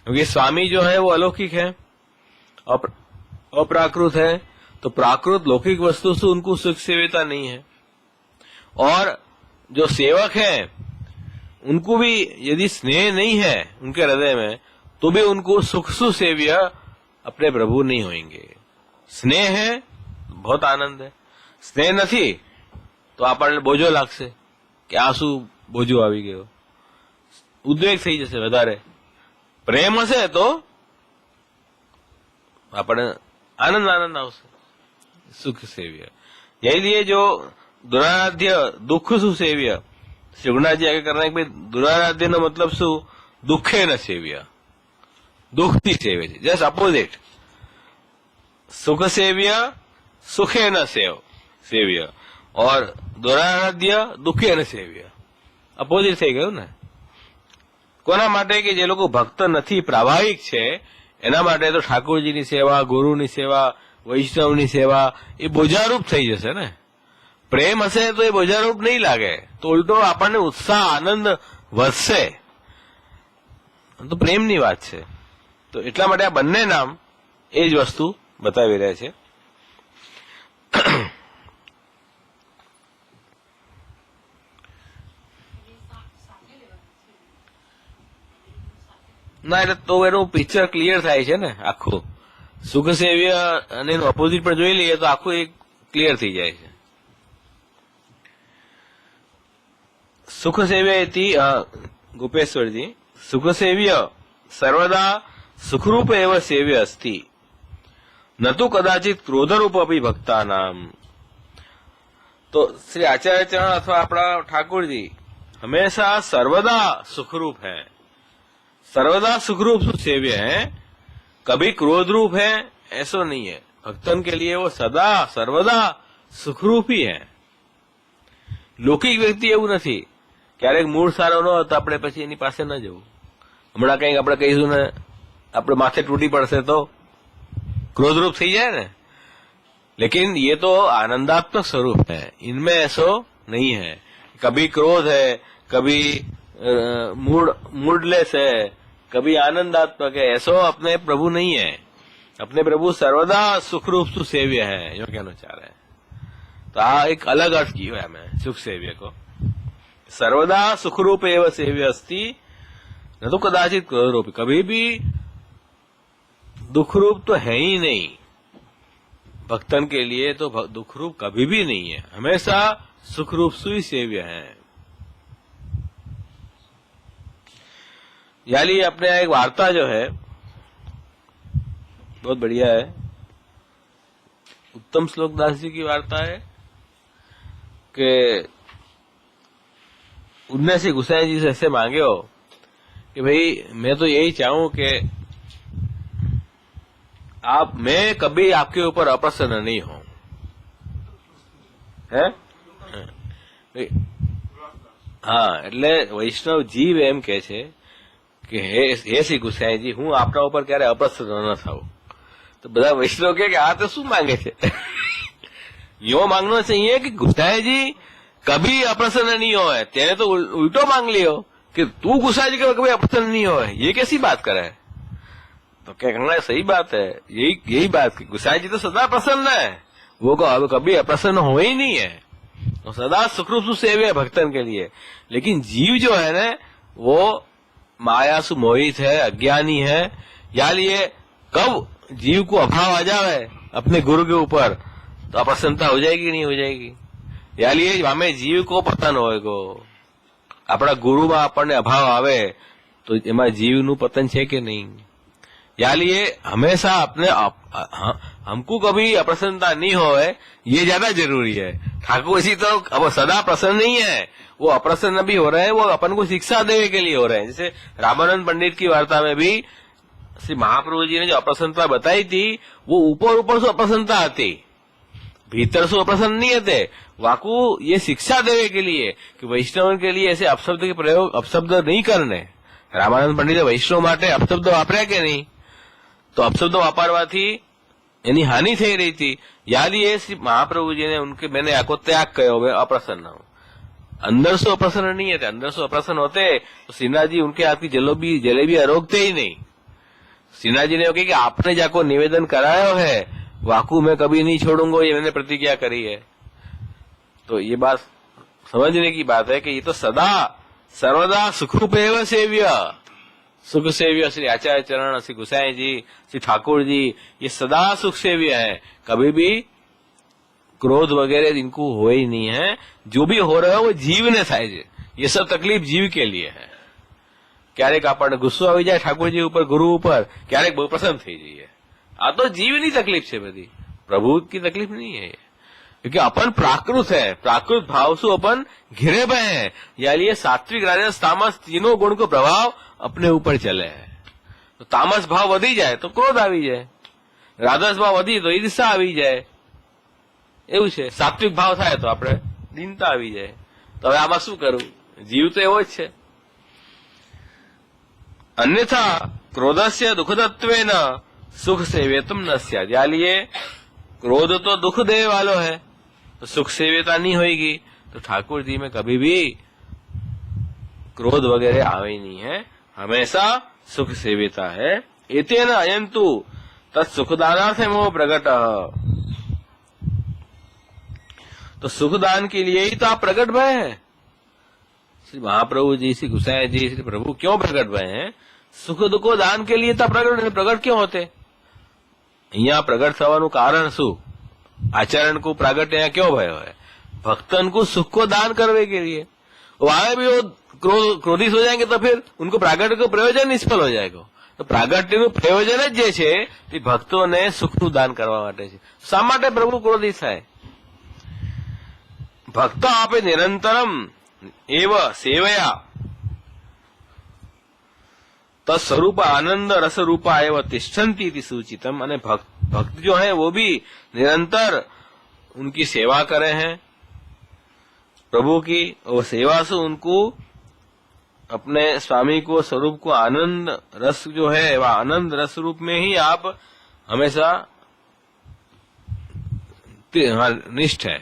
क्योंकि स्वामी जो है वो अलौकिक है, अप्राकृत है. तो प्राकृत लौकिक वस्तु से उनको सुख सेव्यता नहीं है. और जो सेवक है उनको भी यदि स्नेह नहीं है उनके हृदय में, तो भी उनको सुख सुसेव्य अपने प्रभु नहीं होंगे. स्नेह है, बहुत आनंद है. स्नेह નથી તો આપણને બોજો લાગશે કે આ શું બોજો આવી ગયો, ઉદ્વેગ થઈ જશે વધારે. પ્રેમ હશે તો આપણને આનંદ આનંદ આવશે, સુખ સેવ્ય. यही लिए जो दुराराध्य दुख सुसेव्य, शिवनाथ जी आगे करना है कि भाई दुराराध्य નો મતલબ શું? દુઃખે ન સેવ્ય, દુઃખથી સેવે છે. Just opposite. સુખ સેવ્ય સુખે ન સેવ્ય, और दुराराध्य दुखे न सेव्य. અપોઝિટ થઈ ગયું ને. કોના માટે? કે જે લોકો ભક્ત નથી, પ્રાભાવિક છે, એના માટે તો ઠાકોરજીની સેવા, ગુરુની સેવા, વૈષ્ણવની સેવા એ બોજારૂપ થઈ જશે ને. પ્રેમ હશે તો એ બોજારૂપ નહીં લાગે, તો ઉલટો આપણને ઉત્સાહ આનંદ વધશે. તો પ્રેમની વાત છે. તો એટલા માટે આ બંને નામ એ જ વસ્તુ બતાવી રહ્યા છે. ના, એટલે તો એનું પિક્ચર ક્લિયર થાય છે ને આખું. સુખ સેવ્ય અને એનું ઓપોઝિટ પણ જોઈ લઈએ તો આખું એક ક્લિયર થઈ જાય છે. सुख सेव्य इति गोपेश्वर जी, सुख सेव्य सर्वदा सुखरूप एव सेव्य अस्ति, न तो कदाचित क्रोधरूप अपि भक्तानाम. तो श्री आचार्य चरण अथवा अपना ठाकुर जी हमेशा सर्वदा सुखरूप है, सर्वदा सुखरूप सेव्य है. कभी क्रोध रूप है ऐसा नहीं है. भक्तन के लिए वो सदा सर्वदा सुखरूप ही है. लौकिक व्यक्ति એવું નથી. ક્યારેક મૂળ સારો ન હતો આપણે પછી એની પાસે ન જવું. હમણાં કંઈક આપણે કહીશું ને આપણે માથે તૂટી પડશે તો क्रोधरूप થઈ જાય ને. लेकिन ये तो आनंदात्मक स्वरूप है, इनमें ऐसा नहीं है. कभी क्रोध है, कभी मूडलेस है, कभी आनंदात्मक है, ऐसा अपने प्रभु नहीं है. अपने प्रभु सर्वदा सुख रूप से सेव्य है, यो कहना चाह रहे हैं. तो एक अलग अर्थ किया है मैं सुख सेव्य को. सर्वदा सुखरूप एवं सेव्य अस्ति, न तो कदाचित क्रोधरूप. कभी भी दुख रूप तो है ही नहीं. भक्तन के लिए तो दुख रूप कभी भी नहीं है, हमेशा सुख रूप से ही सेव्य है. याली अपने एक वार्ता जो है बहुत बढ़िया है. उत्तम श्लोकदास जी की वार्ता है कि उनने से गुसाई जी से ऐसे मांगे हो कि भाई मैं तो यही चाहूं कि मैं कभी आपके ऊपर अप्रसन्न नहीं हूं. है हाँ, એટલે વૈષ્ણવ જીવ એમ કે છે કે હે શ્રી ગુસાઈજી, હું આપના ઉપર ક્યારે અપ્રસન્ન ન થાઉં. તો બધા વૈષ્ણવ કે આ તો શું માંગે છે? यो मांगना चाहिए कि गुसाई जी कभी अप्रसन्न नहीं हो. तेने तो उल्टो मांग लियो कि तू गुसाई जी कभी अप्रसन्न नहीं हो. ये कैसी बात करे? तो क्या कहना है, सही बात है, यही बात। गोसाई जी तो सदा प्रसन्न है, वो कभी अप्रसन्न हो ही नहीं है, तो सदा सुखरूप सेव्य है भक्तन के लिए। लेकिन जीव जो है ना, वो माया से मोहित है, अज्ञानी है। या लिए कब जीव को अभाव आ जाए अपने गुरु के ऊपर तो अप्रसन्नता हो जाएगी, नहीं हो जाएगी। या लिए हमें जीव को पतन होएगो, अपना गुरु में આપણને अभाव आवे तो एमा जीव पतन है कि नहीं। या लिए हमेशा अपने हमको कभी अप्रसन्नता नहीं होए, ये ज्यादा जरूरी है। ठाकुर जी तो अब सदा प्रसन्न नहीं है, वो अप्रसन्न भी हो रहे हैं, वो अपन को शिक्षा देने के लिए हो रहे हैं। जैसे रामानंद पंडित की वार्ता में भी श्री महाप्रभु जी ने जो अप्रसन्नता बताई थी, वो ऊपर से अप्रसन्नता आती, भीतर से अप्रसन्न नहीं होते। वाकू ये शिक्षा देने के लिए कि वैष्णव के लिए ऐसे अपशब्द के प्रयोग अपशब्द नहीं करने। रामानंद पंडिते वैष्णव માટે अपशब्द वापर्या કે નહીં, तो अपशब्द वापरवाથી એની हानि થઈ રહી थी। याद ये श्री महाप्रभु जी ने उनके मैंने आको त्याग कहो, मैं अप्रसन्न हूं। अंदर से अप्रसन्न नहीं है, अंदर से अप्रसन्न होते तो सिन्हा जी उनके हाथ की जलेबी अरोकते ही नहीं। सिन्हा जी ने कहा कि आपने जाको निवेदन करायो है, वाकू मैं कभी नहीं छोड़ूंगा, ये मैंने प्रतिज्ञा करी है। तो ये बात समझने की बात है कि ये तो सदा सर्वदा सुखरूप एवं सेव्य, सुख सेव्य श्री आचार्य चरण, श्री गोसाई जी, श्री ठाकुर जी, ये सदा सुख सेव्य है। कभी भी क्रोध वगैरह इनको हो ही नहीं है। जो भी हो रहा है वो जीव ने થાય છે, ये सब तकलीफ जीव के लिए है। ક્યારેક આપણને ગુસ્સો આવી જાય ઠાકોરજી ઉપર, ગુરુ ઉપર, ક્યારેક બહુ પ્રસન્ન થઈ જઈએ। આ તો જીવની તકલીફ છે બધી, પ્રભુ की तकलीफ नहीं है। क्योंकि अपन प्राकृत है, प्राकृत भाव से अपन घिरे हुए हैं। या लिए सात्विक राजस तामस तीनों गुण को प्रभाव अपने ऊपर चले है। तो तामस भाव वधी जाए तो क्रोध આવી જાય, राजस भाव वधी तो ईर्ष्या આવી જાય, એવું છે। સાત્વિક ભાવ થાય તો આપણે દીનતા આવી જાય। તો હવે આમાં શું કરવું, જીવ તો એવો જ છે। अन्यथा क्रोधस्य दुखदत्वेन सुख सेव्यतम न स्यात्। या लिए क्रोध तो दुख देने वालो है, तो सुख सेव्यता नहीं होगी, तो ठाकुर जी में कभी भी क्रोध वगैरह आवे ही नहीं है, हमेशा सुख सेव्यता है। एतेन अयंतु तत्सुखदानार्थ मोह प्रकट, तो सुखदान के लिए ही तो आप प्रकट भय हैं। श्री महाप्रभु जी, श्री गोसाई जी, श्री प्रभु क्यों प्रकट भय हैं? सुख दुख दान के लिए तो प्रकट क्यों होते? અહીંયા પ્રગટ થવાનું કારણ શું? आचरण को प्रागट्य यहाँ क्यों भयो है? भक्तन को सुख को दान करने के लिए। वहां भी वो क्रोधित हो जाएंगे तो फिर उनको प्रागट्य को प्रयोजन निष्फल हो जाएगा। तो प्रागट्य प्रयोजन જ જે છે તે ભક્તોને સુખનું દાન કરવા માટે છે। શા માટે પ્રભુ ક્રોધિત થાય? ભક્ત આપે નિરંતરમ એવ સેવયા तत्स्वरूप आनंद रस रूपा एवं तिष्ठन्ति इति सूचितम। अने भक्त जो है वो भी निरंतर उनकी सेवा करे हैं प्रभु की, और सेवा से उनको अपने स्वामी को स्वरूप को आनंद रस जो है वह आनंद रस रूप में ही आप हमेशा निष्ठ है।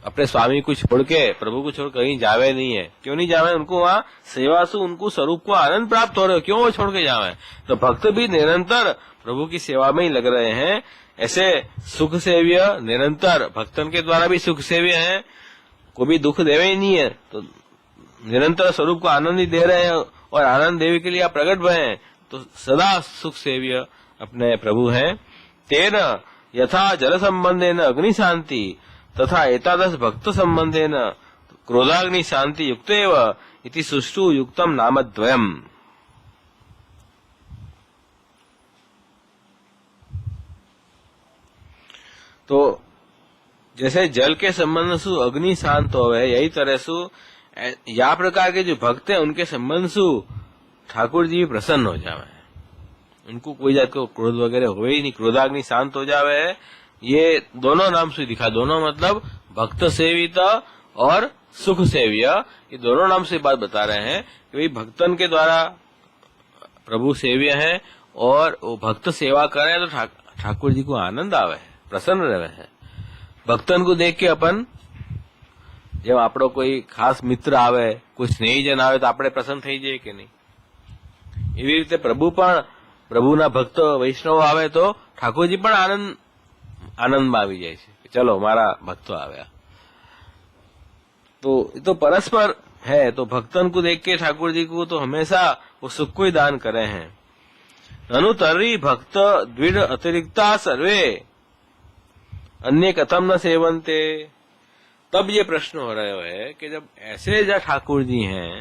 अपने स्वामी को छोड़ के, प्रभु को छोड़ कहीं जावे नहीं है। क्यों नहीं जावे? उनको वहां सेवा से उनको स्वरूप को आनंद प्राप्त हो रहे हो, क्यों वो छोड़ के जावे? तो भक्त भी निरंतर प्रभु की सेवा में ही लग रहे हैं। ऐसे सुख सेव्य निरंतर भक्तन के द्वारा भी सुख सेव्य है, कोई भी दुख देवे ही नहीं है, तो निरंतर स्वरूप को आनंद ही दे रहे हैं और आनंद देवे के लिए आप प्रकट भय हैं, तो सदा सुख सेव्य अपने प्रभु हैं। तेन यथा जल संबंधेन अग्नि शांति तथा एतादश भक्त संबंधेन क्रोधाग्नि शांति युक्तेव इति सुष्ठु युक्तम नामद्वयम्। तो जैसे जल के संबंध सु अग्नि शांत होवे, यही तरह सु या प्रकार के जो भक्त हैं उनके संबंध सु ठाकुर जी प्रसन्न हो जावे, उनको कोई जात को क्रोध वगैरह हो ही नहीं, क्रोधाग्नि शांत हो जावे। ये दोनों नाम से दिखा, दोनों मतलब भक्त सेवित और सुख सेव्य, ये दोनों नाम से बात बता रहे हैं कि भाई भक्तन के द्वारा प्रभु सेव्य है और वो भक्त सेवा करे तो ठाकुर जी को आनंद आवे, प्रसन्न रहे हैं। भक्तन को देख के अपन जब आपड़ो कोई खास मित्र आवे, कोई स्नेहीजन आवे तो आपणे प्रसन्न થઈ જઈએ કે નહીં? એવી રીતે પ્રભુ પણ પ્રભુના ભક્ત વૈષ્ણવ આવે તો ઠાકોરજી પણ આનંદમાં આવી જાય છે કે ચલો મારા भक्तो આવ્યા। तो ये तो परस्पर है। तो भक्तन को देख के ठाकुर जी को तो हमेशा वो सुख को ही दान करे हैं। अनुतरी भक्त द्विड अतिरिक्ता सर्वे अन्य कथम न सेवन्ते। तब ये प्रश्न हो रहा है कि जब ऐसे जो ठाकुर जी हैं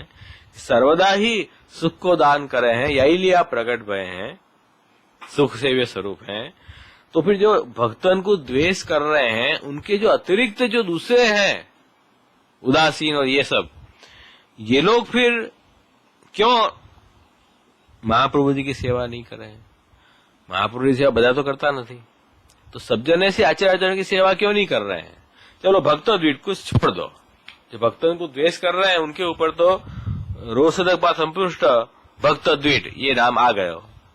सर्वदा ही सुख को दान करे हैं, यही लिए आप प्रकट भय हैं, सुख सेव्य स्वरूप हैं, तो फिर जो भक्तन को द्वेष कर रहे हैं उनके जो अतिरिक्त जो दूसरे हैं उदासीन और ये सब, ये लोग फिर क्यों महाप्रभु जी की सेवा नहीं कर रहे हैं? महाप्रभु जी की सेवा બધા तो करता नहीं, तो सब जने से आचार्य की सेवा क्यों नहीं कर रहे हैं? चलो भक्त द्वेष को छोड़ दो, जो भक्तों को द्वेष कर रहे हैं उनके ऊपर तो रोषदक पात संपुष्ट भक्त द्वेष ये नाम आ गए,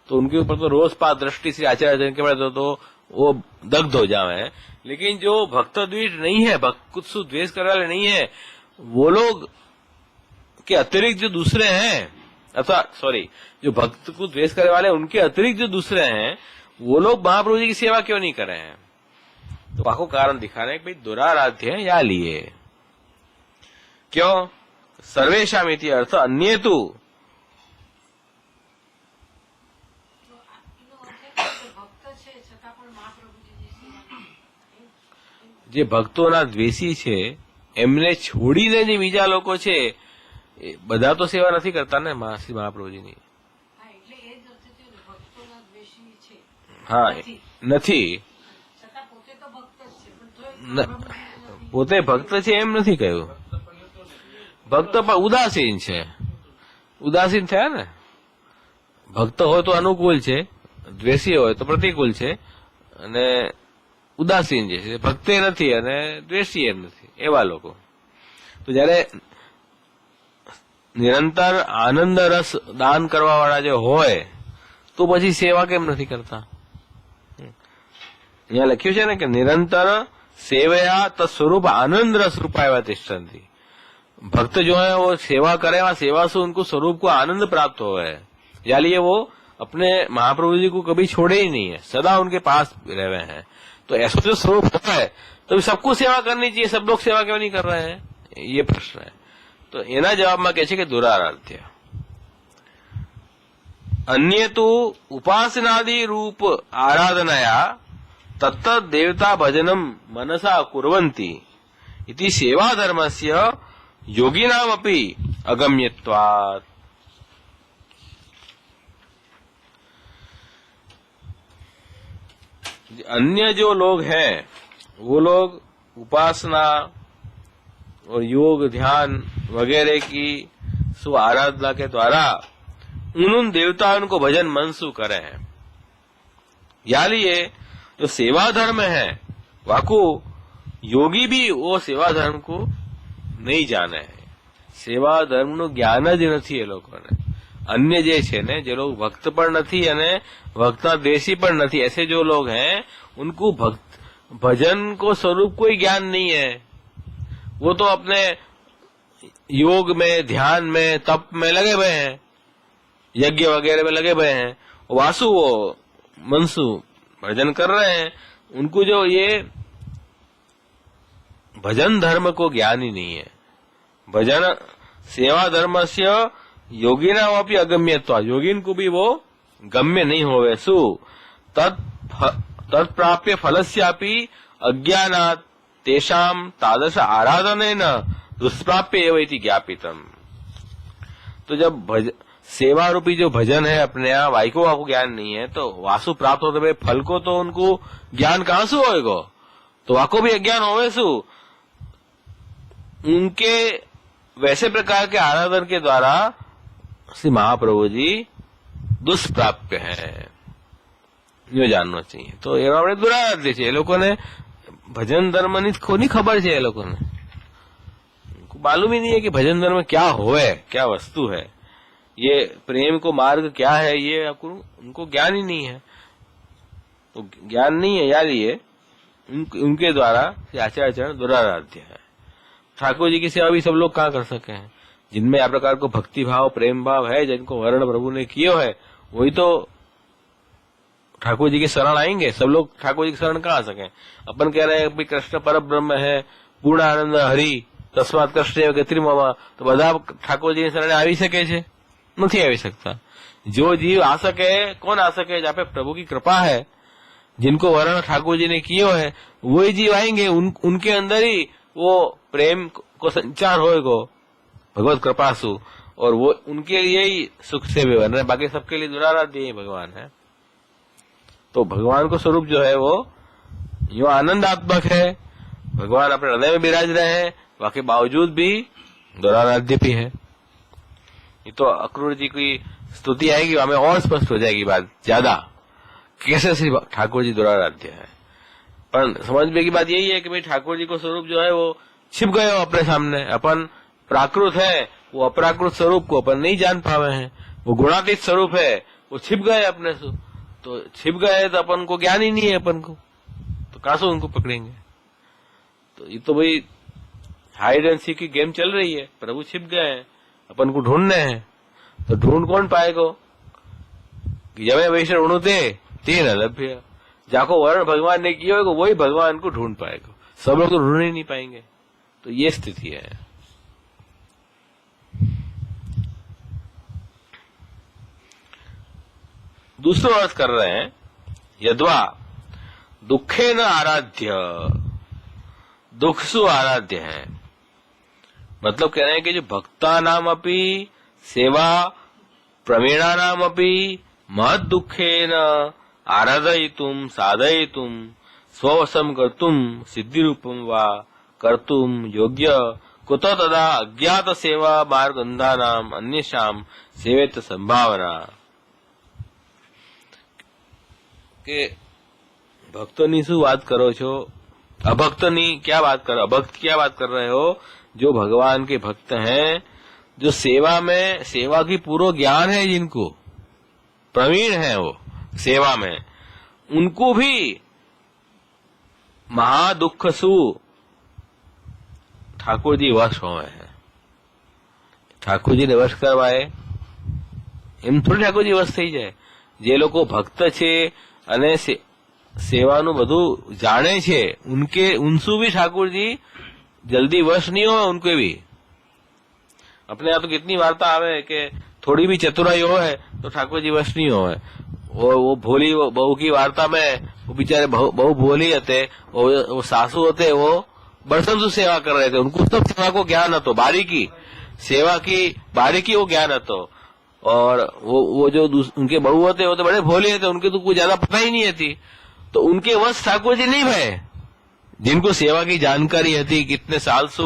तो उनके ऊपर तो रोष पात दृष्टि से आचार्य के बाद तो वो दग्ध हो जाए। लेकिन जो भक्त द्वेष नहीं है, कुछ द्वेष करने वाले नहीं है, वो लोग के अतिरिक्त जो दूसरे हैं, अथवा सॉरी जो भक्त को द्वेष करने वाले उनके अतिरिक्त जो दूसरे हैं वो लोग महाप्रभु जी की सेवा क्यों नहीं कर रहे हैं? तो आपको कारण दिखा रहे हैं कि भाई दुराराध्य है या लिए क्यों सर्वेशा मिति अर्थ अन्य तू જે ભક્તોના દ્વેષી છે એમને છોડીને જે બીજા લોકો છે બધા તો સેવા નથી કરતા ને શ્રી મહાપ્રભુજીની। હા નથી પોતે ભક્ત છે એમ નથી કહ્યું, ભક્ત પણ ઉદાસીન છે, ઉદાસીન થયા ને। ભક્ત હોય તો અનુકૂળ છે, દ્વેષી હોય તો પ્રતિકૂળ છે, અને ઉદાસીન જે છે ભક્તે નથી અને દ્વેષી એમ નથી એવા લોકો। તો જયારે નિરંતર આનંદ રસ દાન કરવા વાળા જે હોય તો પછી સેવા કેમ નથી કરતા? અહીંયા લખ્યું છે ને કે નિરંतर सेवया तत्स्वरूप आनंद रस रूपाया तिष्ठन्ति। भक्त जो है वो सेवा करे, वहां सेवा से उनको स्वरूप को आनंद प्राप्त हो है, यानी वो अपने महाप्रभु जी को कभी छोड़े ही नहीं है, सदा उनके पास रहे हैं। तो ऐसा जो स्वरूप होता है तो सबको सेवा करनी चाहिए, सब लोग सेवा क्यों नहीं कर रहे हैं, ये प्रश्न है। तो एना जवाब में कहे कि दुराराध्य। अन्य तो उपासनादि रूप आराधनया तत्त देवता भजनम मनसा कुर्वन्ति इति सेवा धर्मस्य योगिनामपि अगम्यत्वात्। अन्य जो लोग हैं वो लोग उपासना और योग ध्यान वगैरह की सु आराधना के द्वारा उन देवताओं को भजन मनसु करे हैं, यानी ये जो सेवा धर्म है वाको योगी भी वो सेवा धर्म को नहीं जाने है, सेवा धर्म નું જ્ઞાન જ નથી એ લોકોને। अन्य જે છે ને જે लोग भक्त પણ નથી અને भक्ता द्वेषी પણ નથી, ऐसे जो लोग हैं उनको भक्त भजन को स्वरूप कोई ज्ञान नहीं है, वो तो अपने योग में ध्यान में तप में लगे हुए हैं, यज्ञ वगैरह में लगे हुए हैं, वासु वो मनसु भजन कर रहे हैं। उनको जो ये भजन धर्म को ज्ञान ही नहीं है, भजन सेवा धर्म से योगिना अपनी अगम्यत्व, योगिन को भी वो गम्य नहीं होवे। सु तत्प्राप्य फलस्यापि अज्ञानात् तेषां तादृश आराधनेन दुष्प्राप्य एव इति ज्ञापितम्। तो जब सेवा रूपी जो भजन है अपने यहाँ वाइको को ज्ञान नहीं है तो वासु प्राप्त होते भाई फल को तो उनको ज्ञान कहाँ से होएगा, तो वाको भी अज्ञान होवे सु। उनके वैसे प्रकार के आराधन के द्वारा श्री महाप्रभु जी दुष्प्राप्य है, ये जानना चाहिए। तो ये આપણે દુરારાધ્ય છે, એ લોકોને ભજન ધર્મની કોની ખબર છે, એ લોકોને मालूम ही नहीं है कि भजन धर्म क्या होवे, क्या वस्तु है, ये प्रेम को मार्ग क्या है, ये आपको उनको ज्ञान ही नहीं है। तो ज्ञान नहीं है यार, ये उनके द्वारा आचार्य दुराराध्य है। ठाकुर जी की सेवा भी सब लोग कहाँ कर सके हैं, जिनमें आ प्रकार को भक्ति भाव प्रेम भाव है, जिनको वर्ण प्रभु ने कियो है वही तो ठाकुर जी के शरण आएंगे? सब लोग ठाकुर जी के शरण कहाँ आ सके? अपन कह रहे हैं कि कृष्ण पर ब्रह्म है, पूर्ण आनंद हरि, तस्मात कृष्ण गतिर्मम, तो બધા ઠાકોર जी શરણે આવી શકે છે? નથી આવી सकता। जो जीव आ सके, कौन आ सके? जहाँ पे प्रभु की कृपा है, जिनको वर्ण ठाकुर जी ने किए है, वही जीव आएंगे। उनके अंदर ही वो प्रेम को संचार होएगा भगवत कृपा सु, और वो उनके लिए ही सुख से भी बन रहे, बाकी सबके लिए दुराराध्य ही भगवान है। तो भगवान को स्वरूप जो है वो यो आनंदात्मक है, भगवान अपने हृदय में विराज रहे हैं, बाकी बावजूद भी दुराराध्य भी है। ये तो अक्रूर जी की स्तुति आएगी, हमें और स्पष्ट हो जाएगी बात ज्यादा, कैसे श्री ठाकुर जी दुराराध्य है। पर समझ में की बात यही है कि भाई ठाकुर जी को स्वरूप जो है वो छिप गए हो अपने सामने। अपन प्राकृत है, वो अपराकृत स्वरूप को अपन नहीं जान पावे हैं। वो गुणातीत स्वरूप है, वो छिप गए अपने से, तो छिप गए तो अपन को ज्ञान ही नहीं है अपन को, तो कहां से उनको पकड़ेंगे? तो ये तो भाई हाइड एंड सीक की गेम चल रही है। प्रभु छिप गए हैं, अपन को ढूंढने हैं, तो ढूंढ कौन पाएगा? जमे वैसे ढूंढते ते न लभ्य, जाको वर्ण भगवान ने किया होगा वही भगवान को ढूंढ पाएगा। सब लोग तो ढूंढ ही नहीं पाएंगे। तो ये स्थिति है। दूसरा अर्थ कर रहे हैं, यद्वा दुखे न आराध्य, दुख सु आराध्य है। मतलब कह रहे हैं कि जो भक्ता नाम अपि सेवा प्रवीणा नाम अपि महद दुखे न आराधयितुम साधयितुम स्ववशम कर्तुम सिद्धि रूपम वा कर्तुम योग्य कुतो तदा अज्ञात सेवा मार्गंधा नाम अन्येषाम सेवेत संभावना। के भक्तों शू बात करो छो, अभक्त क्या बात कर, अभक्त क्या बात कर रहे हो? जो भगवान के भक्त हैं, जो सेवा में, सेवा की पूर्व ज्ञान है, जिनको प्रवीण है वो सेवा में, उनको भी महादुख सु ठाकुर जी वश हुए हैं। ठाकुर जी ने वश करवाए, એમ થોડી ઠાકોરજી વશ થઈ જાય। જે લોકો ભક્ત છે અને સેવાનું બધું જાણે છે, उनसु भी ठाकुर जी जल्दी वश नहीं हो उनको भी। अपने यहाँ तो कितनी वार्ता आवे कि थोड़ी भी चतुराई हो है तो ठाकुर जी वश नहीं हो है। वो भोली बहू की वार्ता में वो बेचारे बहू भोली होते, वो सासू होते, वो बरसों से सेवा कर रहे थे, उनको सब सेवा को ज्ञान हतो, बारीकी सेवा की बारीकी वो ज्ञान हतो। और वो जो उनके बहू होते वो तो बड़े भोले थे, उनके तो कुछ ज्यादा पता ही नहीं थी, तो उनके वश ठाकुर जी नहीं भय। जिनको सेवा की जानकारी थी, कितने साल सु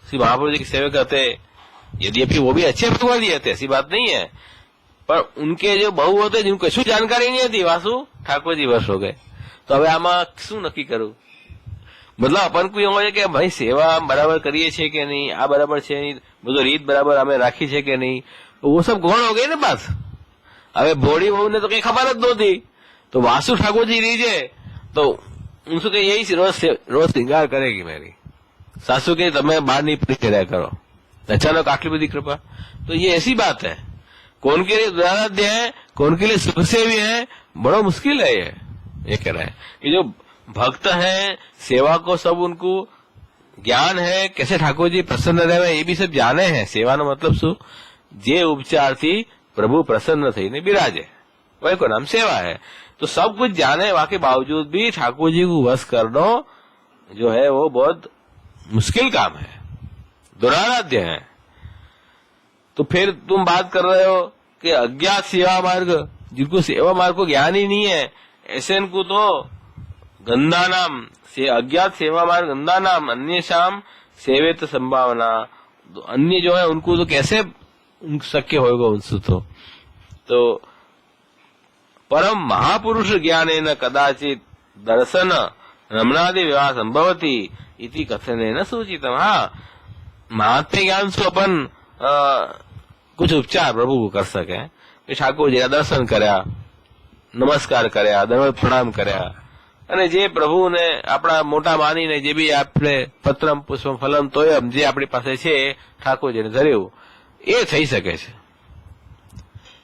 श्री महाप्रभु जी की सेवा करते, यद्यपि वो भी अच्छे भगवान जी थे, ऐसी बात नहीं है, पर उनके जो बहू होते जिनको कशु जानकारी नहीं थी, वासु ठाकुर जी वश हो गए। तो હવે આમાં શું નક્કી કરું? मतलब अपन को એવું હોય કે ભાઈ સેવા બરાબર કરીએ છીએ કે નહીં, આ બરાબર છે નહીં, બધો રીત બરાબર અમે રાખી છે કે नहीं, वो सब गौण हो गई ना बात। હવે ભોળી બહુ ने तो कहीं खबर જ नहोती, तो वासु ठाकुर जी रीजे तो उनसे कहीं यही रोज श्रृंगार करेगी मेरी सासू के, तमें बाहर नहीं पड़ी કર્યા करो, अचानक आटली बड़ी कृपा। तो ये ऐसी बात है, कौन के लिए दुराराध्य है, कौन के लिए सुख से भी है, बड़ा मुश्किल है। ये कह रहा है कि जो भक्त हैं, सेवा को सब उनको ज्ञान है, कैसे ठाकुर जी प्रसन्न रहे ये भी सब जाने हैं। सेवा नो मतलब शू? जे उपचार थी प्रभु प्रसन्न थईने बिराजे, वही को नाम सेवा है। तो सब कुछ जाने के बावजूद भी ठाकुर जी को वश करना जो है वो बहुत मुश्किल काम है, दुराराध्य है। तो फिर तुम बात कर रहे हो कि अज्ञात सेवा मार्ग, जिनको सेवा मार्ग को ज्ञान ही नहीं है, ऐसे को तो गंदा नाम से अज्ञात सेवा मार्ग गंदा नाम अन्य शाम सेवेत संभावना, तो अन्य जो है उनको तो कैसे शक्य होगा उनसे? तो परम महापुरुष ज्ञानेन कदाचित दर्शन रमणादि विवाह संभवती इति कथनेन सूचितम। हाँ, महात्म्य ज्ञान से अपन कुछ उपचार प्रभु को कर सके। ठाकुर जी दर्शन कर्या, नमस्कार कर्या, दंडवत प्रणाम कर्या, અને જે પ્રભુને આપણા મોટા માનીને જે બી આપણે પત્રમ પુષ્પમ ફલમ તોયમ જે આપણી પાસે છે ઠાકોરજીને ધર્યું, એ થઈ શકે છે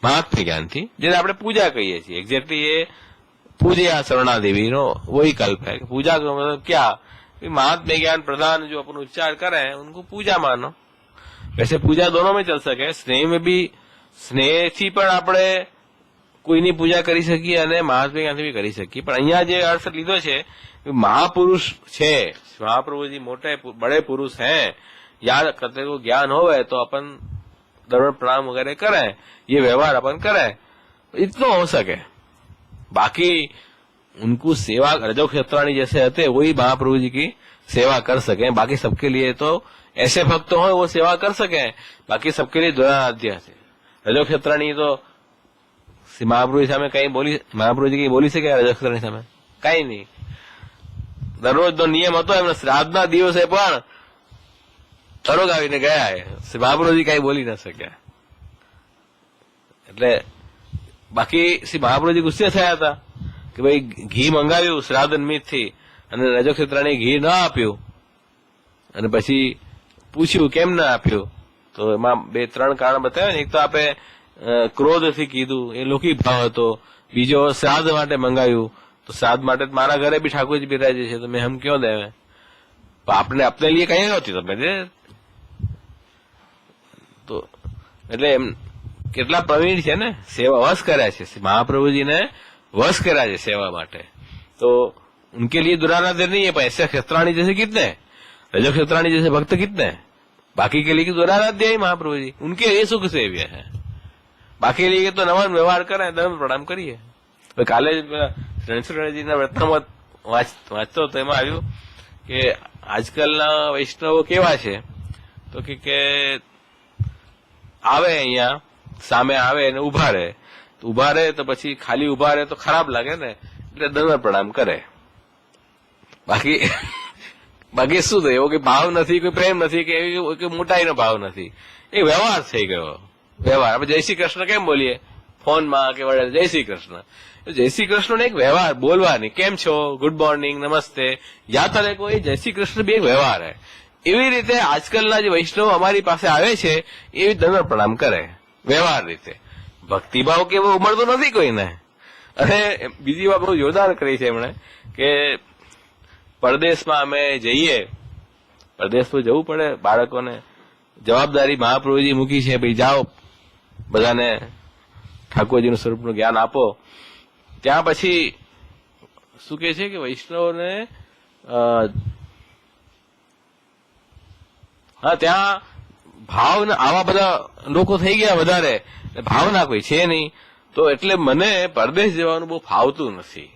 મહાત્મ્ય જ્ઞાનથી, જેને આપણે પૂજા કહીએ છીએ। એક્ઝેક્ટલી એ पूजया शरणा देवी नो वही कल्प है। पूजा का मतलब क्या, महात्म्य ज्ञान प्रधान जो अपन उच्चार करें उनको पूजा मानो। वैसे पूजा दोनों में चल सके, स्नेह में भी, स्नेह થી પણ આપણે કોઈની પૂજા કરી શકીએ અને મહાત્મ્ય જ્ઞાનથી બી કરી શકીએ। પણ અહીંયા જે અર્થ લીધો છે, महापुरुष છે, महाप्रभु जी मोटे बड़े पुरुष हैं, याद करते को ज्ञान होवे तो अपन दंड प्रणाम वगैरह करें, ये व्यवहार अपन करें, इतना हो सके। बाकी उनको सेवा रजो क्षेत्राणी जैसे होते वही महाप्रभु जी की सेवा कर सके। बाकी सबके लिए तो ऐसे भक्त हो वो सेवा कर सके, बाकी सबके लिए द्वैराध्य है। रजो क्षेत्राणी तो महाप्रभु जी साમે कहीं बोली, महाप्रभु जी कहीं बोली શકે રજો ક્ષેત્રાણી સામે? કઈ નહીં। દરરોજનો નિયમ હતો એમને, શ્રાદ્ધના દિવસે પણ તરોગ આવીને ગયા છે, મહાપ્રભુજી કઈ બોલી ન શક્યા। એટલે બાકી શ્રી મહાપ્રભુજી ગુસ્સે થયા હતા કે ભાઈ ઘી મંગાવ્યું શ્રાદ્ધ નિમિત્તથી અને રજો ક્ષેત્રાણી ઘી ન આપ્યું, અને પછી પૂછ્યું કેમ ન આપ્યું, તો એમાં બે ત્રણ કારણ બતાવ્યા। એક તો આપે ક્રોધથી કીધું, એ લૌકિક ભાવ હતો। બીજો શ્રાદ્ધ માટે મંગાવ્યું, तो श्राद्ध माटे मारा घरे भी ठाकुर जी बिराजे छे, तो मैं हम क्यों देवे, तो आपने अपने लिए कहीं होती तो मैं दे। तो એટલે એમ કેટલા પ્રવીણ છે ને, સેવા વશ કર્યા છે મહાપ્રભુજીને, વશ કર્યા છે સેવા માટે। तो उनके लिए दुराराध्य नहीं है, पर ऐसे क्षेत्राणी जैसे कितने, रजो क्षेत्राणी जैसे भक्त कितने, बाकी के लिए दुराराध्य है महाप्रभु जी, उनके लिए सुख सेव्य है। बाकी लिए तो नमन व्यवहार करें, दंड प्रणाम करिए। કાલે રણછોડજીના વ્રતમાં વાંચતો તો એમાં આવ્યું કે આજકાલના વૈષ્ણવો કેવા છે, તો કે આવે અહીંયા સામે આવે અને ઉભા રહે તો પછી ખાલી ઉભા રહે તો ખરાબ લાગે ને, એટલે દંડ પ્રણામ કરે। બાકી શું થયું, એવો કોઈ ભાવ નથી, કોઈ પ્રેમ નથી, કે મોટાઈનો ભાવ નથી, એ વ્યવહાર થઈ ગયો। વ્યવહાર આપણે જય શ્રી કૃષ્ણ કેમ બોલીએ ફોનમાં કે વડે, જય શ્રી કૃષ્ણ, જય શ્રી કૃષ્ણ ને એક વ્યવહાર બોલવાની, કેમ છો, ગુડ મોર્નિંગ, નમસ્તે, યાદ કરે કોઈ, જય શ્રી કૃષ્ણ બી એક વ્યવહાર है। એવી રીતે આજકાલના જે વૈષ્ણવ અમારી પાસે આવે છે એ દંડ પ્રણામ કરે વ્યવહાર રીતે, ભક્તિભાવ કે એવો ઉમળતો નથી કોઈને। અને બીજી વાત બહુ જોરદાર કરી છે એમણે કે પરદેશમાં અમે જઈએ, પરદેશ તો જવું પડે, બાળકોને જવાબદારી મહાપ્રભુજી મૂકી છે, ભાઈ જાઓ બધાને ઠાકોરજીનું સ્વરૂપનું જ્ઞાન આપો। ત્યાં પછી શું કે છે કે વૈષ્ણવને હા ત્યાં ભાવ આવા બધા લોકો થઈ ગયા વધારે, ભાવના કોઈ છે નહીં, તો એટલે મને પરદેશ જવાનું બહુ ફાવતું નથી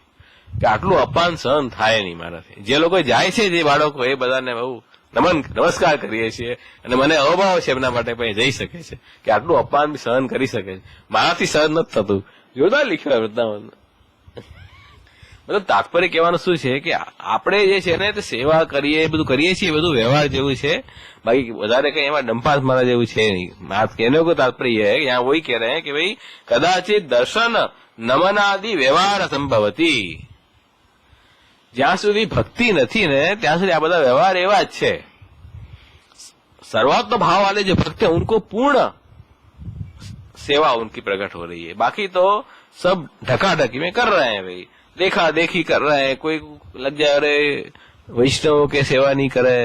કે આટલું અપમાન સહન થાય નહીં મારાથી। જે લોકો જાય છે જે બાળકો એ બધાને બહુ નમસ્કાર કરીએ છીએ, અને મને અભાવ છે એમના માટે પણ જઈ શકે છે કે આટલું અપમાન બી સહન કરી શકે છે, મારાથી સહન નથી થતું। જોરદાર લખ્યું વૃંદાવન। મતલબ તાત્પર્ય કહેવાનું શું છે કે આપણે જે છે ને તે સેવા કરીએ, બધું કરીએ છીએ, બધું વ્યવહાર જેવું છે, બાકી વધારે કઈ એમાં ડંપાસ મારા જેવું છે નહીં। कहने को तात्पर्य है, यहाँ वही कह रहे हैं कि भाई कदाचित दर्शन नमनादि व्यवहार संभवती, ज्यां સુધી ભક્તિ નથી ને ત્યાં સુધી આ બધા વ્યવહાર એવા જ છે। सर्वात्म भाव वाले जो भक्त हैं उनको पूर्ण सेवा उनकी प्रकट हो रही है, बाकी तो सब ढकाढकी में कर रहे हैं, भाई देखा देखी कर रहे हैं। कोई लग जाए अरे वैष्णव के सेवा नहीं करे,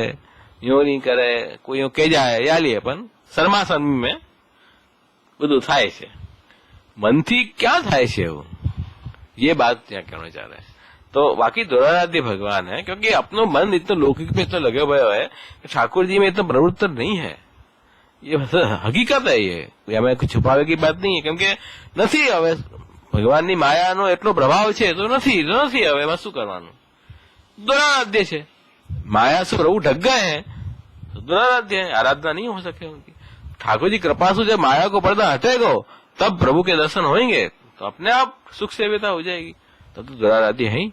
यूं नहीं करे, कोई यूं कह जाए या लिए अपन शर्माशर्मी में બધું થાય છે, મનથી ક્યાં થાય છે એવું, ये बात ત્યાં कहना चाह रहे हैं। तो बाकी दुराराध्य भगवान है, क्योंकि अपनो मन इतना लौकिक में इतना लगे हुए है, ठाकुर जी में इतना प्रवृत्त नहीं है, ये हकीकत है, ये हमें कुछ छुपावे की बात नहीं है, क्योंकि નથી હવે ભગવાનની માયાનો એટલો પ્રભાવ છે તો નથી હવે એમાં શું કરવાનું, दुराराध्य છે। माया से प्रभु ढक गए हैं तो दुराराध्य है, आराधना नहीं हो सके उनकी। ठाकुर जी कृपा से जब माया को पर्दा हटेगा तब प्रभु के दर्शन होंगे, तो अपने आप सुख सेविता हो जाएगी, तब तो दुराराध्य है ही।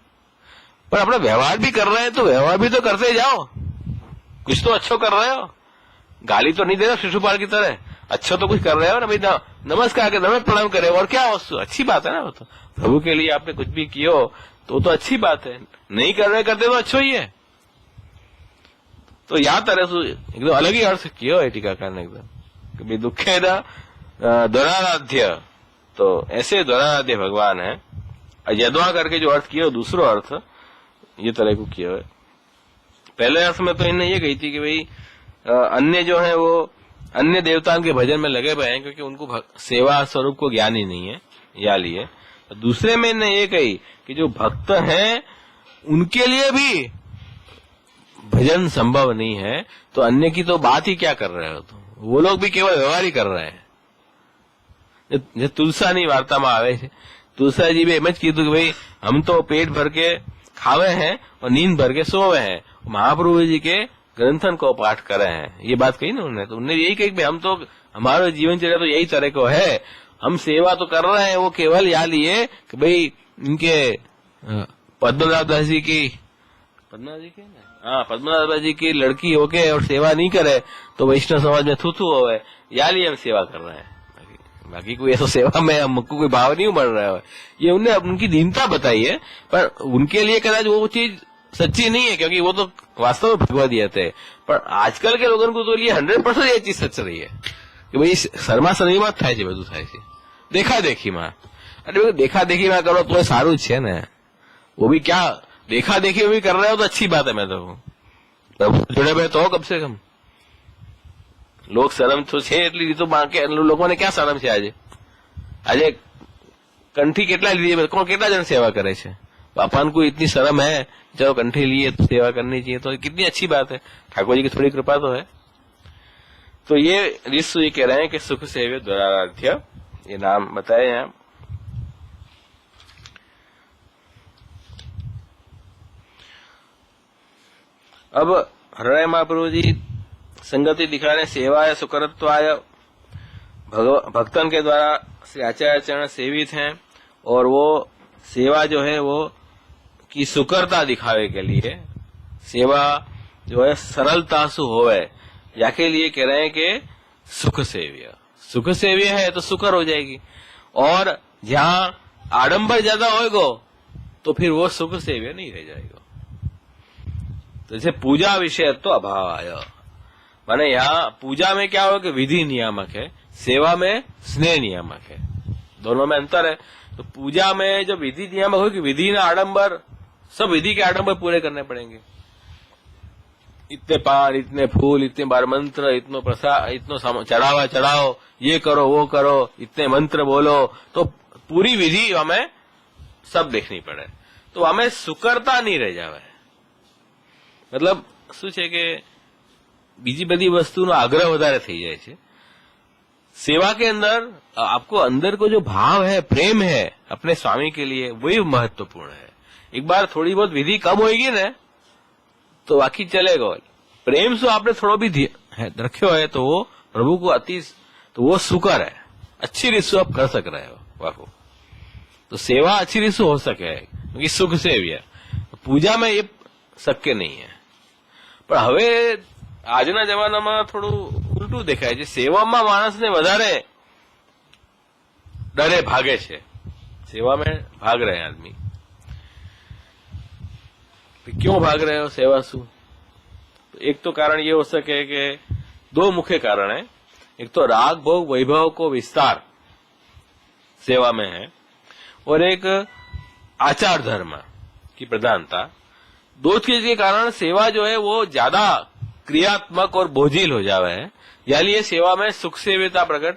पर अपना व्यवहार भी कर रहे हैं तो व्यवहार भी तो करते जाओ, कुछ तो अच्छो कर रहे हो, गाली तो नहीं दे रहे शिशुपाल की तरह, अच्छा तो कुछ कर रहे हो ना भाई, नमस्कार के दंड प्रणाम करे, और क्या अच्छी बात है ना, वो तो प्रभु के लिए आपने कुछ भी किया तो अच्छी बात है, नहीं कर रहे करते तो अच्छो ही है। तो याद तरह से एकदम अलग ही अर्थ किया है टीकाकार ने एकदम कि भाई दुखेदा दुराराध्य, तो ऐसे दुराराध्य भगवान है। यद्वा करके जो अर्थ किया दूसरो अर्थ ये तरह को किया है। पहले अर्थ में तो इन्हें ये कही थी कि भाई अन्य जो है वो अन्य देवताओं के भजन में लगे हुए हैं क्योंकि उनको सेवा स्वरूप को ज्ञान ही नहीं है, या लिए। दूसरे में इन्हें ये कही कि जो भक्त हैं उनके लिए भी भजन संभव नहीं है, तो अन्य की तो बात ही क्या कर रहे हो, तो वो लोग भी केवल व्यवहार ही कर रहे हैं। તુલસાની વાર્તામાં આવે છે, તુલસાજી भी एम ज कीधु कि भाई हम तो पेट भर के खावे हैं और नींद भर के सोवे हैं, महाप्रभु जी के ग्रंथन को पाठ करे हैं, ये बात कही ना उन्होंने। तो उन्होंने यही कही कि हम तो हमारा जीवनचर्या तो यही तरह को है, हम सेवा तो कर रहे हैं, वो केवल या लिए कि भाई इनके पद्मनाभ दास जी की पद्मनाभ दास जी की लड़की होके और सेवा नहीं करे तो वैष्णव समाज में थूथू होवे, या लिए हम सेवा कर रहे हैं। बाकी कोई ऐसा सेवा में हमको कोई भाव नहीं उमड़ रहा है। ये उन्हें उनकी दीनता बताई है, पर उनके लिए कदाच वो चीज सच्ची नहीं है क्योंकि वो तो वास्तव में भगवत दिए थे। पर आजकल के लोगों को तो ये 100% ये चीज सच रही है कि भाई शर्मा शर्मा થાય છે, બધું થાય છે देखा देखी में। अरे देखा देखी में करो तो सारू है ना, वो भी क्या देखा देखी भी कर रहे हो तो अच्छी बात है। मैं तो जुड़े हुए तो कम से कम लोग शरम तो છે એટલી તો બાકી લોકોને ક્યાં શરમ છે? આજે કંઠી કેટલા લીધી, કોણ કેટલા જણ સેવા કરે છે? बापा को इतनी शर्म है, चलो कंठी लिए तो सेवा करनी चाहिए, तो कितनी अच्छी बात है। ठाकुर जी की थोड़ी कृपा तो है। तो ये ऋषि ये कह रहे हैं कि सुख सेव्य द्वाराध्य, ये नाम बताए हैं। अब हृदय महाप्रभु जी संगति दिखा रहे, सेवाय सुकरत्वाय, भक्तन के द्वारा श्री आचार्य चरण सेवित हैं और वो सेवा जो है वो की सुकरता दिखावे के लिए, सेवा जो है सरलता से होवे, याके लिए कह रहे हैं कि सुख सेव्य, सुख सेव्य है तो सुकर हो जाएगी। और जहां आडंबर ज्यादा होएगा तो फिर वो सुख सेव्य नहीं रह जाएगा। तो जैसे पूजा विषय तो अभाव आया, माने यहाँ पूजा में क्या हो कि विधि नियामक है, सेवा में स्नेह नियामक है, दोनों में अंतर है। तो पूजा में जो विधि नियामक हो कि विधि ना आडंबर, सब विधि के आडंबर पूरे करने पड़ेंगे, इतने पान, इतने फूल, इतने बार मंत्र, इतनो प्रसाद, इतनो चढ़ावा चढ़ाओ, ये करो वो करो, इतने मंत्र बोलो, तो पूरी विधि हमें सब देखनी पड़े, तो हमें सुकरता नहीं रह जावे। मतलब શું છે કે બીજી બધી વસ્તુનો આગ્રહ વધારે થઈ જાય છે। सेवा के अंदर आपको अंदर को जो भाव है, प्रेम है अपने स्वामी के लिए, वही महत्वपूर्ण है। एक बार थोड़ी बहुत विधि कम होगी ना तो बाकी चलेगा। प्रेम से आपने थोड़ा भी रखे है तो वो प्रभु को अति, तो वो सुकर है, अच्छी रीत से आप कर सक रहे हो वाको। तो सेवा अच्छी रीत से हो सके क्योंकि सुख सेव्य, पूजा में ये शक्य नहीं है। पर हवे આજના જમાનામાં થોડું ઉલટું દેખાય છે, સેવામાં માણસને વધારે ડરે ભાગે છે, सेवा में भाग रहे हैं आदमी। क्यों भाग रहे हो सेवा सु? एक तो कारण ये हो सके कि दो मुख्य कारण है, एक तो राग भोग वैभव को विस्तार सेवा में है और एक आचार धर्म की प्रधानता। दो चीज के कारण सेवा जो है वो ज्यादा क्रियात्मक और बोझिल हो जावे है, यानी सेवा में सुख सेव्यता प्रकट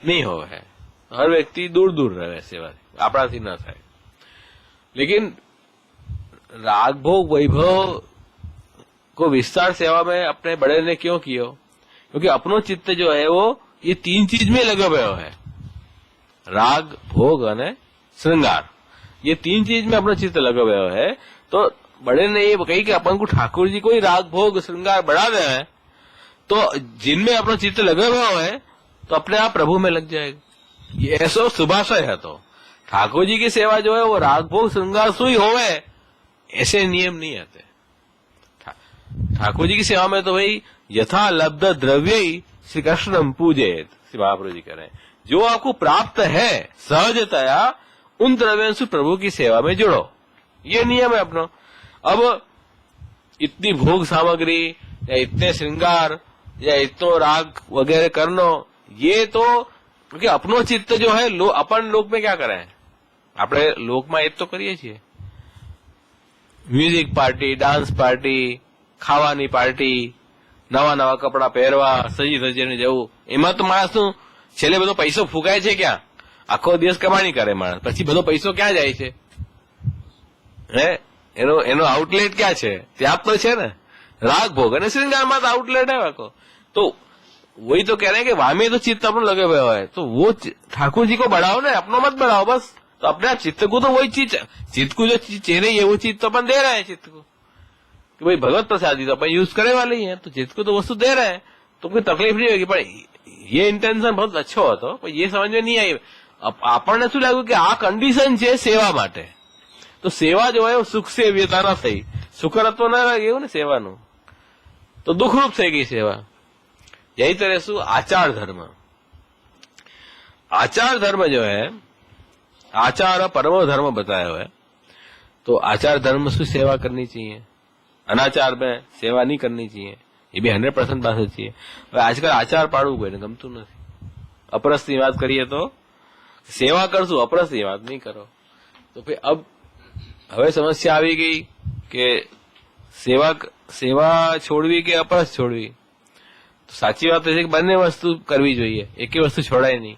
नहीं हो है। हर व्यक्ति दूर दूर रहे सेवा अपना थी न थाय। लेकिन राग भोग वैभव को विस्तार सेवा में अपने बड़े ने क्यों किया? क्योंकि अपनो चित्त जो है वो ये तीन चीज में लगे हुए है, राग भोग और श्रृंगार, ये तीन चीज में अपना चित्त लगे हुए है। तो बड़े ने ये कही कि अपन को ठाकुर जी को ही राग भोग श्रृंगार बढ़ा दे है, तो जिनमें अपना चित्त लगे हुआ है तो अपने आप प्रभु में लग जाएगा। ये ऐसा सुभाषय है। तो ठाकुर जी की सेवा जो है वो राग भोग श्रृंगार सुई होवे ऐसे नियम नहीं आते। ठाकुर जी की सेवा में तो भाई यथा लब्ध द्रव्य ही श्री कृष्ण पूजेत, श्री महाप्रभु जी कह रहे हैं जो आपको प्राप्त है सहजतया उन द्रव्यों से प्रभु की सेवा में जुड़ो, ये नियम है अपना। अब इतनी भोग सामग्री या इतने श्रृंगार या इतना राग वगैरह करनो, ये तो क्योंकि अपनो चित्त जो है अपन लोक में क्या करें, આપણે લોકમાં એ જ તો કરીએ છીએ. મ્યુઝિક પાર્ટી, ડાન્સ પાર્ટી, ખાવાની પાર્ટી, નવા નવા કપડા પહેરવા, સજી સજીને જવું, એમાં તો માણસનું છેલ્લે બધો પૈસો ફૂંકાય છે ક્યાં? આખો દિવસ કમાણી કરે માણસ, પછી બધો પૈસો ક્યાં જાય છે? હે, એનો આઉટલેટ ક્યાં છે? ત્યાં તો છે ને राग भोग અને श्रृंगार तो आउटलेट है को. तो वही तो कह रहे हैं कि वामी तो चित्त अपना लगे हुए है, तो वो ठाकुर जी को बढ़ाओ ना, अपना मत बढ़ाओ बस. तो अपने आप चित्त को तो वही चीज, चित्त को जो चीज चाहिए ये वो चीज तो अपन दे रहे हैं चित्त को, कि भाई भगवत प्रसादी तो अपन यूज करे वाले ही है, तो चित्त को तो वस्तु दे रहे हैं, तो कोई तकलीफ नहीं होगी. पर ये इंटेंशन बहुत अच्छो હતો, पर ये समझ में नहीं आई. આપણને શું લાગ્યું કે આ કન્ડિશન છે સેવા માટે, તો સેવા જો હોય સુખ સેવ્યતા ના થઈ, સુખરત્વ ના લાગે એવું ને સેવાનું, तो दुखरूप થઈ ગઈ સેવા. यही तरह से आचार धर्म, आचार धर्म जो है, आचार परमो धर्म बताया हुआ है. तो आचार धर्म से सेवा करनी चाहिए, अनाचार में सेवा नहीं करनी चाहिए, ये भी 100% बात सच्ची है. आजकल आचार पाड़વું કોઈને ગમતું નથી. અપરસની વાત કરીએ તો સેવા કરશું, અપરસની વાત નહીં કરો. તો फिर अब હવે સમસ્યા આવી ગઈ કે સેવા છોડવી કે અપરસ છોડવી. તો સાચી વાત છે કે બંને વસ્તુ કરવી જોઈએ, એકે વસ્તુ છોડાય નહીં.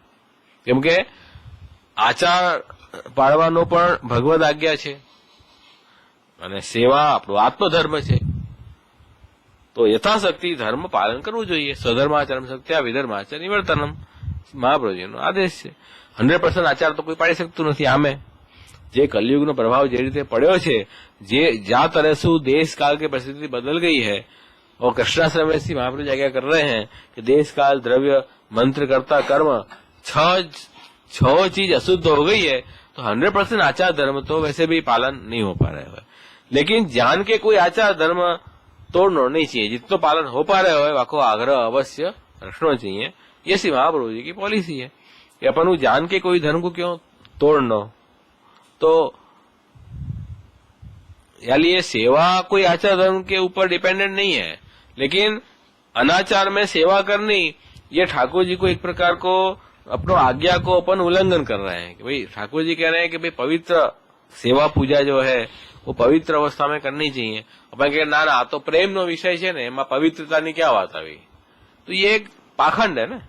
કેમ કે આચાર પાળવાનો પણ ભગવદ આજ્ઞા છે અને સેવા આપણો આત્મધર્મ છે. તો યથાશક્તિ ધર્મ પાલન કરવું જોઈએ. સ્વધર્માચરણ શક્ત્યા વિધર્માચર નિવર્તનમ મહાપ્રભુજીનો આદેશ છે. 100% આચાર તો કોઈ પાડી શકતું નથી. આમે જે कलयुग प्रभाव જે રીતે પડ્યો છે, જે જ્યાં तरह से देश काल की परिस्थिति बदल गई है, और कृष्णाश्रम में महाप्रभु आज्ञा कर रहे हैं कि देश काल द्रव्य मंत्र कर्ता कर्म छह चीज अशुद्ध हो गई है, तो 100% आचार धर्म तो वैसे भी पालन नहीं हो पा रहे हो. लेकिन जान के कोई आचार धर्म तोड़ना नहीं चाहिए, जितना पालन हो पा रहे हो वाको आग्रह अवश्य रखना चाहिए. ये श्री महाप्रभु जी की पॉलिसी है कि अपन जान के कोई धर्म को क्यों तोड़ना. तो यानी ये सेवा कोई आचार धर्म के ऊपर डिपेंडेंट नहीं है, लेकिन अनाचार में सेवा करनी ये ठाकुर जी को एक प्रकार को अपनो आज्ञा को अपन उल्लंघन कर रहे हैं. कि भाई ठाकुर जी कह रहे हैं कि भाई पवित्र सेवा पूजा जो है वो पवित्र अवस्था में करनी चाहिए. अपन कहे ना ना तो प्रेम नो विषय है ने, एमां पवित्रतानी क्या बात आई. तो ये एक पाखंड है ने.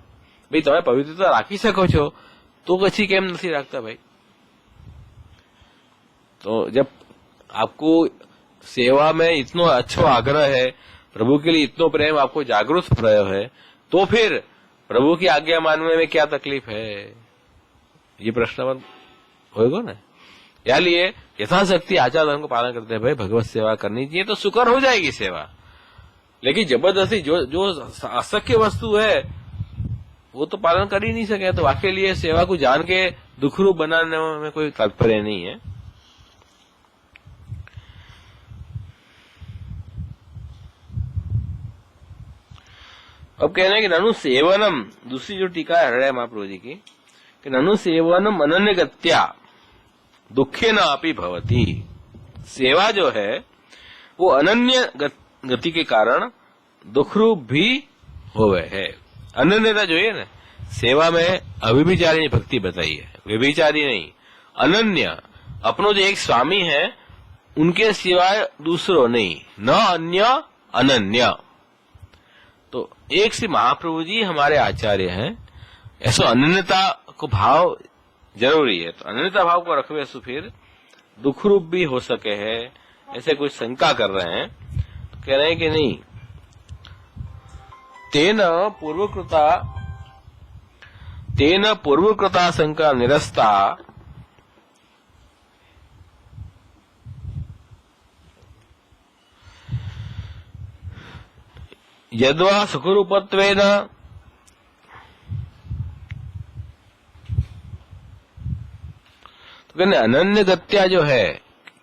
भाई તમે પવિત્રતા રાખી શકો છો તો પછી કેમ નથી રાખતા ભાઈ. तो जब आपको सेवा में इतना अच्छा आग्रह है, प्रभु के लिए इतना प्रेम आपको जागरूक हो रहा है, तो फिर प्रभु की आज्ञा मानने में क्या तकलीफ है, ये प्रश्न होगा ना. या लिए यथाशक्ति आचार धर्म को पालन करते हैं. भाई भगवत सेवा करनी चाहिए तो सुकर हो जाएगी सेवा. लेकिन जबरदस्ती जो अशक्य वस्तु है वो तो पालन कर ही नहीं सके, तो वाकई लिए सेवा को जान के दुखरूप बनाने में कोई तात्पर्य नहीं है. अब कहना है कि ननु सेवनम, दूसरी जो टीका है हृदय महाप्रभु जी की, कि ननु सेवनम अनन्य गत्या दुखे न अपि भवति. सेवा जो है वो अनन्य गति के कारण दुखरूप भी होवे है. अनन्यता जो है ना, सेवा में अविभिचारी भक्ति बताई है, व्यभिचारी नहीं, अनन्य. अपनो जो एक स्वामी है उनके सिवाय दूसरो नहीं, न अन्य अनन्य. तो एक से महाप्रभु जी हमारे आचार्य हैं, ऐसा अनन्यता को भाव जरूरी है. तो अनन्यता भाव को रखवे सो फिर दुखरूप भी हो सके है, ऐसे कोई शंका कर रहे हैं. तो कह रहे हैं कि नहीं, तेन पूर्वकृता शंका निरस्ता यद्वा सुखरूपत्वेन तो कहने अनन्य गत्या जो है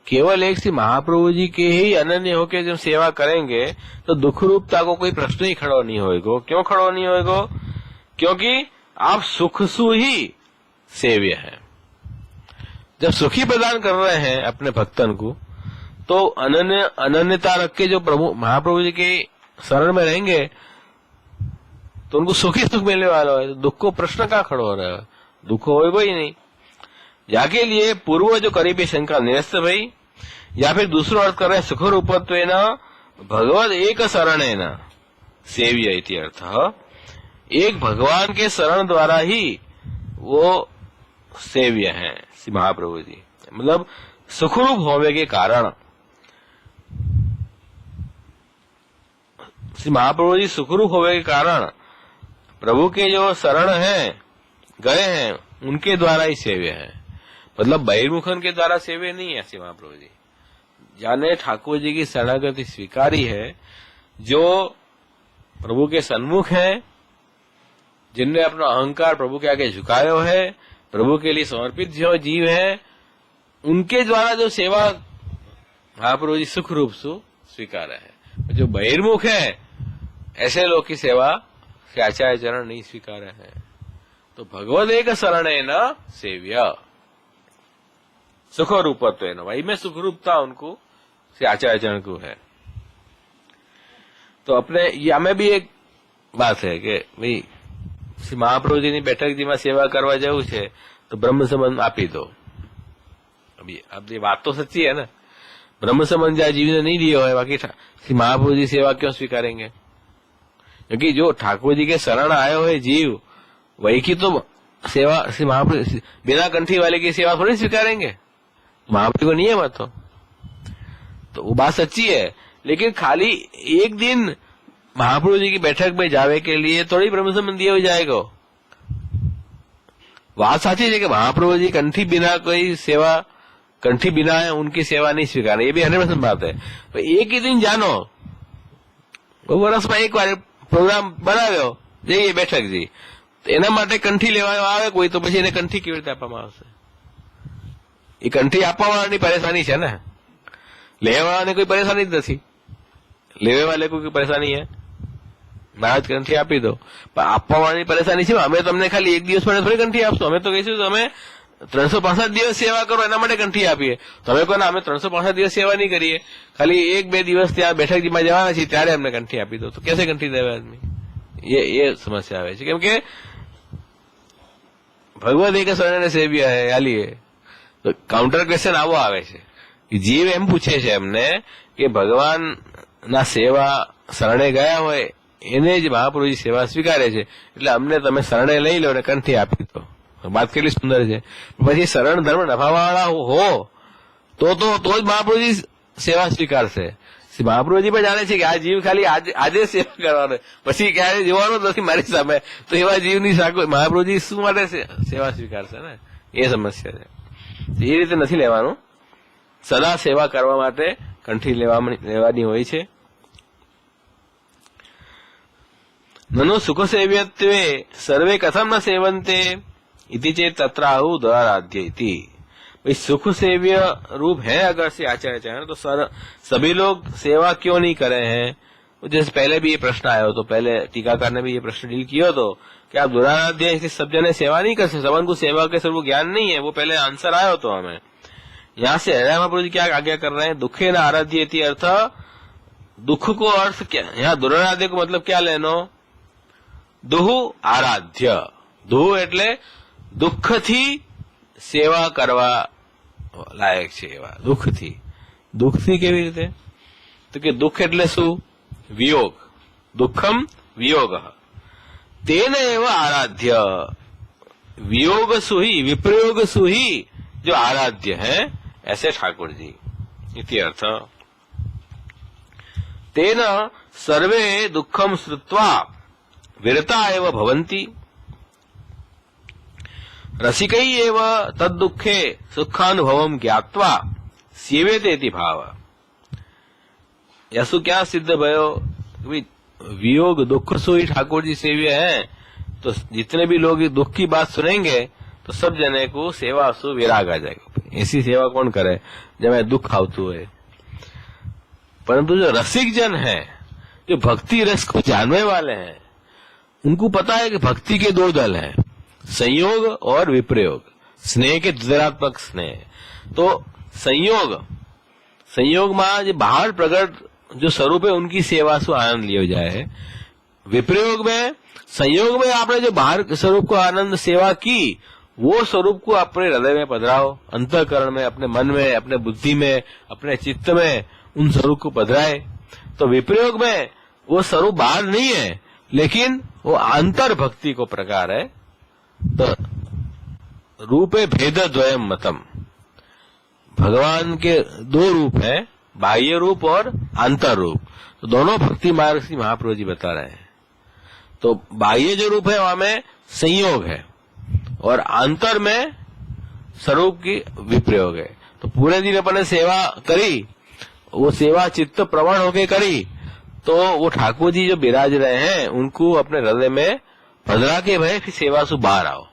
केवल एक सी महाप्रभु जी के ही अनन्य होके जब सेवा करेंगे तो दुख रूपता को कोई प्रश्न ही खड़ो नहीं होएगो. क्यों खड़ो नहीं होएगो? क्योंकि आप सुख सु ही सेव्य हैं. जब सुखी प्रदान कर रहे हैं अपने भक्तन को, तो अनन्यता रख के जो प्रभु महाप्रभु जी के शरण में रहेंगे तो उनको सुखी सुख मिलने वाला है. तो दुख को प्रश्न कहाँ खड़ो हो रहा है? दुख होएगा ही नहीं. जाके लिए पूर्व जो करीबी शंका निरस्त भई, या फिर दूसरो अर्थ कर रहे हैं सुखरूपत्वेन भगवद एक शरणेन सेव्य इति अर्थ। एक भगवान के शरण द्वारा ही वो सेव्य हैं श्री महाप्रभु जी, मतलब सुखरूप होने के कारण। श्री महाप्रभु जी सुखरूप होने के कारण प्रभु के जो शरण हैं गए हैं उनके द्वारा ही सेव्य है, मतलब बहिर्मुखन के द्वारा सेव्य नहीं है श्री महाप्रभु जी। जाने ठाकुर जी की शरणागति स्वीकारी है, जो प्रभु के सन्मुख है, जिनने अपना अहंकार प्रभु के आगे झुकायो है, प्रभु के लिए समर्पित जो जीव है, उनके द्वारा जो सेवा महाप्रभु जी सुख रूप से स्वीकार है। जो बहिर्मुख है ऐसे लोग की सेवा से आचार्य चरण नहीं स्वीकार है। तो भगवद एक शरण है न सेव्य सुख रूपत्व है न, वही में सुख रूपता उनको से आचार्य चरण को है। तो अपने या में भी एक बात है कि भाई श्री महाप्रभु जी ની બેઠક જેમાં સેવા કરવા જવું છે તો બ્રહ્મ સંબંધ આપી દો। अभी अब ये बात तो सच्ची है ना, ब्रह्म संबंध या जीव ने नहीं लिया है, बाकी श्री महाप्रभु जी सेवा क्यों स्वीकारेंगे? क्योंकि जो ठाकुर जी के शरण आए हुए जीव वही की तो सेवा श्री महाप्रभु बिना कंठी वाले की सेवा थोड़ी स्वीकारेंगे, महाप्रभु को नहीं है मत। तो वो बात सच्ची है, लेकिन खाली एक दिन महाप्रभु जी की बैठक में जावे के लिए थोड़ी ब्रह्म संबंध दिया हो जाएगा। बात साची है कि महाप्रभु जी कंठी बिना कोई सेवा, कंठी बिना है उनकी सेवा नहीं स्वीकार, ये भी 100% बात है। तो एक ही दिन जानो, वो वर्ष में एक बार प्रोग्राम बनाव्यो जઈએ બેઠકજી, એના માટે કંઠી લેવા આવે કોઈ તો પછી એને કંઠી કેવી રીતે આપવામાં આવશે? એ કંઠી આપવાવાળાની પરેશાની છે ને, લેવાવાળાને કોઈ પરેશાની જ નથી, લેવે વાલે કોઈ પરેશાની है, महाराज कंठी આપી દો, પણ આપવાવાળાની પરેશાની છે। અમે તમને ખાલી એક દિવસ માટે થોડી કંઠી આપશો, અમે તો કહીશું તમે 365 દિવસ સેવા કરો એના માટે કંઠી આપીએ। તમે કહો ને અમે 365 દિવસ સેવા નહીં કરીએ, ખાલી 1-2 દિવસ ત્યાં બેઠકમાં જવાના છીએ ત્યારે અમને કંઠી આપી દો, તો कैसे કંઠી દેવે આદમી? ये समस्या આવે છે, કેમ કે ભગવદ એક શરણે સેવ્ય है આલીએ। તો કાઉન્ટર ક્વેશ્ચન આવો આવે છે કે જીવ એમ પૂછે છે એમને કે ભગવાન ના સેવા શરણે ગયા હોય એને જ મહાપ્રભુજી સેવા સ્વીકારે છે, એટલે અમને તમે શરણે લઈ લો ને કંઠી આપી દો। बात કેટલી સુંદર છે। પછી શરણ ધર્મ નફાવાળા હો તો જ મહાપ્રભુજી સેવા સ્વીકારશે। મહાપ્રભુજી પણ જાણે છે કે આ જીવ ખાલી આજે સેવા કરવાનો, પછી ક્યારે જોવાનો નથી મારી સામે, તો એવા જીવની મહાપ્રભુજી શું માટે સેવા સ્વીકારશે ને? એ સમસ્યા છે। એ રીતે નથી લેવાનું, સદા સેવા કરવા માટે કંઠી લેવાની હોય છે। નનો સુખ સેવ્યત્વે સર્વે કથમ ન સેવન્તે इति चेत तत्र आहु द्वाराध्य इति। भाई सुख सेव्य रूप है अगर से आचार्य चरण, तो सभी लोग सेवा क्यों नहीं करे हैं? जैसे पहले भी ये प्रश्न आया हो, तो पहले टीकाकार ने भी ये प्रश्न डील किया तो कि आप दुराराध्य इसलिए सब जने सेवा नहीं कर सकते, सबन को सेवा के स्वरूप ज्ञान नहीं है, वो पहले आंसर आया हो। तो हमें यहाँ से हृदय महाप्रभु जी क्या आज्ञा कर रहे हैं? दुखे न आराध्य इति अर्थ, दुख को अर्थ क्या यहाँ दुराराध्य को मतलब क्या लेनो? दुहु आराध्य, दुहु એટલે દુઃખથી સેવા કરવા લાયક છે એવા દુઃખથી। દુઃખથી કેવી રીતે? તો કે દુઃખ એટલે શું? વિયોગ, દુઃખમ વિયોગ, તેન એવ આરાધ્ય, वियोग सुही विप्रयोग सुही जो आराध्य है, ऐसे ठाकुर जी इति अर्थ। तेन सर्वे दुःखम श्रुत्वा विरता एव भवन्ति, रसिकै एव तद्दुःखे सुखानुभवं ज्ञात्वा सेवेते इति भाव। यसु क्या सिद्ध भयो? वियोग दुख से ही ठाकुर जी सेव्य है, तो जितने भी लोग दुख की बात सुनेंगे तो सब जने को सेवा सु विराग आ जाएगा। ऐसी सेवा कौन करे जब दुख आवतु है? परंतु जो रसिक जन है, जो भक्ति रस को जानने वाले हैं, उनको पता है कि भक्ति के दो दल हैं, संयोग और विप्रयोग, स्नेह के द्वैतात्मक स्नेह। तो संयोग में जो बाहर प्रकट जो स्वरूप है उनकी सेवा से आनंद लियो जाए। विप्रयोग में, संयोग में आपने जो बाहर स्वरूप को आनंद सेवा की वो स्वरूप को अपने हृदय में पधराओ, अंतःकरण में, अपने मन में, अपने बुद्धि में, अपने चित्त में उन स्वरूप को पधराए। तो विप्रयोग में वो स्वरूप बाहर नहीं है, लेकिन वो आंतर भक्ति को प्रकार है। तो रूपे भेद द्वयम मतम, भगवान के दो रूप हैं, बाह्य रूप और आंतर रूप। तो दोनों भक्ति मार्ग से महाप्रभु जी बता रहे हैं। तो बाह्य जो रूप है वहां में संयोग है और आंतर में स्वरूप की विप्रयोग है। तो पूरे दिन अपने सेवा करी, वो सेवा चित्त प्रवण होके करी, तो वो ठाकुर जी जो विराज रहे हैं उनको अपने हृदय में पधरा के भाई फिर सेवा से बाहर आओ।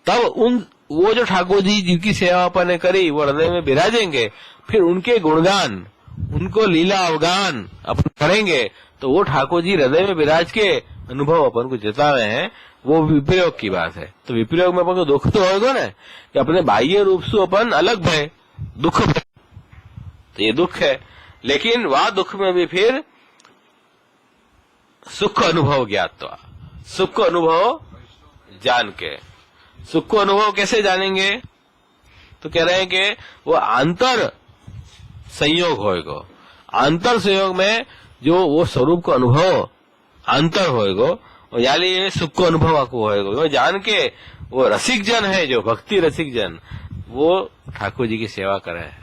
तब वो जो ठाकुर जी जिनकी सेवा अपन करी वो हृदय में विराजेंगे, फिर उनके गुणगान, उनको लीला अवगान अपन करेंगे, तो वो ठाकुर जी हृदय में विराज के अनुभव अपन को जता रहे हैं, वो विप्रयोग की बात है। तो विप्रयोग में अपन को दुख तो होगा ना कि अपने बाह्य रूप से अपन अलग भय, दुख भय, तो ये दुख है। लेकिन वह दुख में भी फिर सुख अनुभव ज्ञातवा, सुख अनुभव जान के। सुख को अनुभव कैसे जानेंगे? तो कह रहे हैं कि वो आंतर संयोग होएगो, आंतर संयोग में जो वो स्वरूप को अनुभव अंतर होएगो, और यानी सुख को अनुभव आपको होएगो। वो जान के वो रसिक जन है, जो भक्ति रसिक जन, वो ठाकुर जी की सेवा करे है,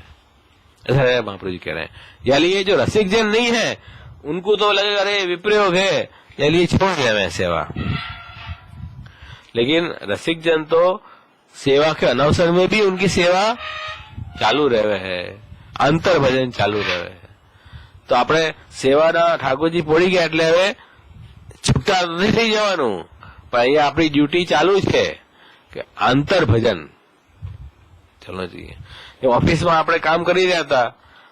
ऐसा महाप्रभु जी कह रहे हैं। यानी ये जो रसिक जन नहीं है उनको तो लगेगा अरे विप्रयोग है, यानी छोड़ दिया मैं सेवा। लेकिन रसिक जन तो सेवा के अनवसर में भी उनकी सेवा चालू रहे है, अंतर भजन चालू रहे है। तो આપણે સેવાના ઠાકોરજી પડી ગયા એટલે હવે છૂટા નથી થઈ જવાનું, પણ અહીંયા આપણી ડ્યુટી ચાલુ છે કે આંતર ભજન ચાલો જોઈએ। ઓફિસમાં આપણે કામ કરી રહ્યા હતા,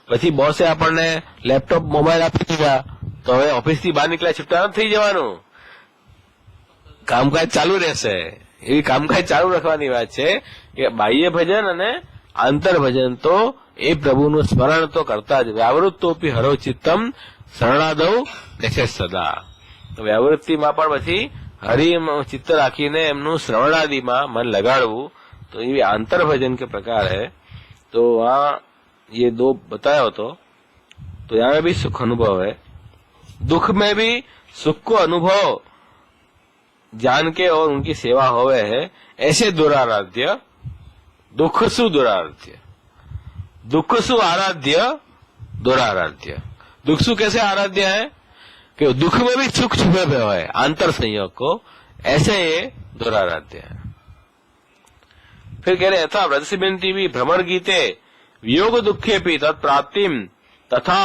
પછી બોસે આપણને લેપટોપ મોબાઈલ આપી દીધા, તો હવે ઓફિસથી બહાર નીકળ્યા છૂટા નથી થઈ જવાનું, કામકાજ ચાલુ રહેશે। એવી કામકાજ ચાલુ રાખવાની વાત છે કે બાહ્ય ભજન અને આંતર ભજન તો એ પ્રભુનું સ્મરણ તો કરતા જ, વ્યાવૃત્તોપી હરો ચિત્તમ શરણાદૌ દેશે સદા। તો વ્યાવૃત્તિમાં પણ પછી હરિ ચિત્ત રાખીને એમનું શ્રવણાદિમાં મન લગાડવું, તો એ આંતર भजन के प्रकार है। तो वहाँ ये दो बताया हो, तो यहाँ भी सुख अनुभव है, दुख में भी सुख को अनुभव जान के और उनकी सेवा होवे है। ऐसे दुराराध्य दुख सु दुराराध्य, दुख सु आराध्य दुराराध्य। दुख सु कैसे आराध्य है कि दुख में भी सुख छुपे हुए है, आंतर संयोग को, ऐसे ये दुराराध्य है। फिर कह रहे था व्रजसिबिंती भी भ्रमर गीते वियोग दुखे भी तत्प्राप्तिम तथा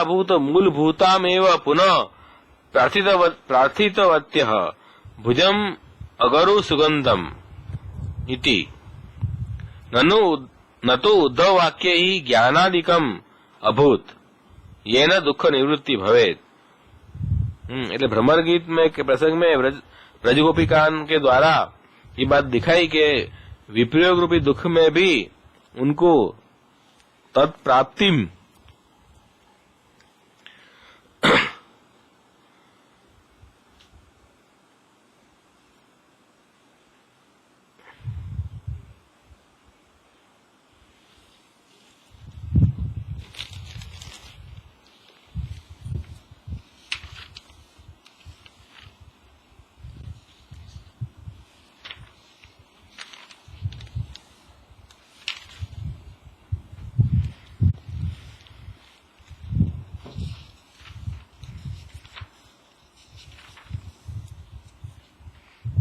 भूत मूलभूतामेव पुनः प्रार्थितवत्य भुजम अगरु सुगंधम इति न तो उद्धव वाक्य ही ज्ञानादिकम अभूत येन दुख निवृत्ति भवेत। એટલે भ्रमर गीत में के प्रसंग में ब्रज गोपिकान के द्वारा ये बात दिखाई कि विप्रयोग रूपी दुख में भी उनको तत्प्राप्तिम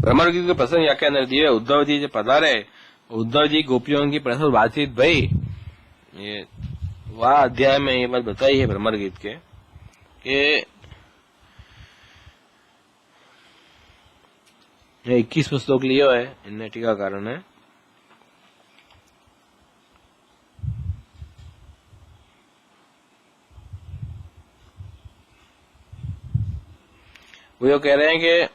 भ्रमर गीत के प्रसंग या के अंदर दिए उद्धव जी जो पधारे, उद्धव जी गोपियों की परस्पर बातचीत भई, ये वह अध्याय में ये बात बताई है भ्रमर गीत के कि 21 श्लोक लियो है इनने टीकाकारों ने। वो यो कह रहे हैं कि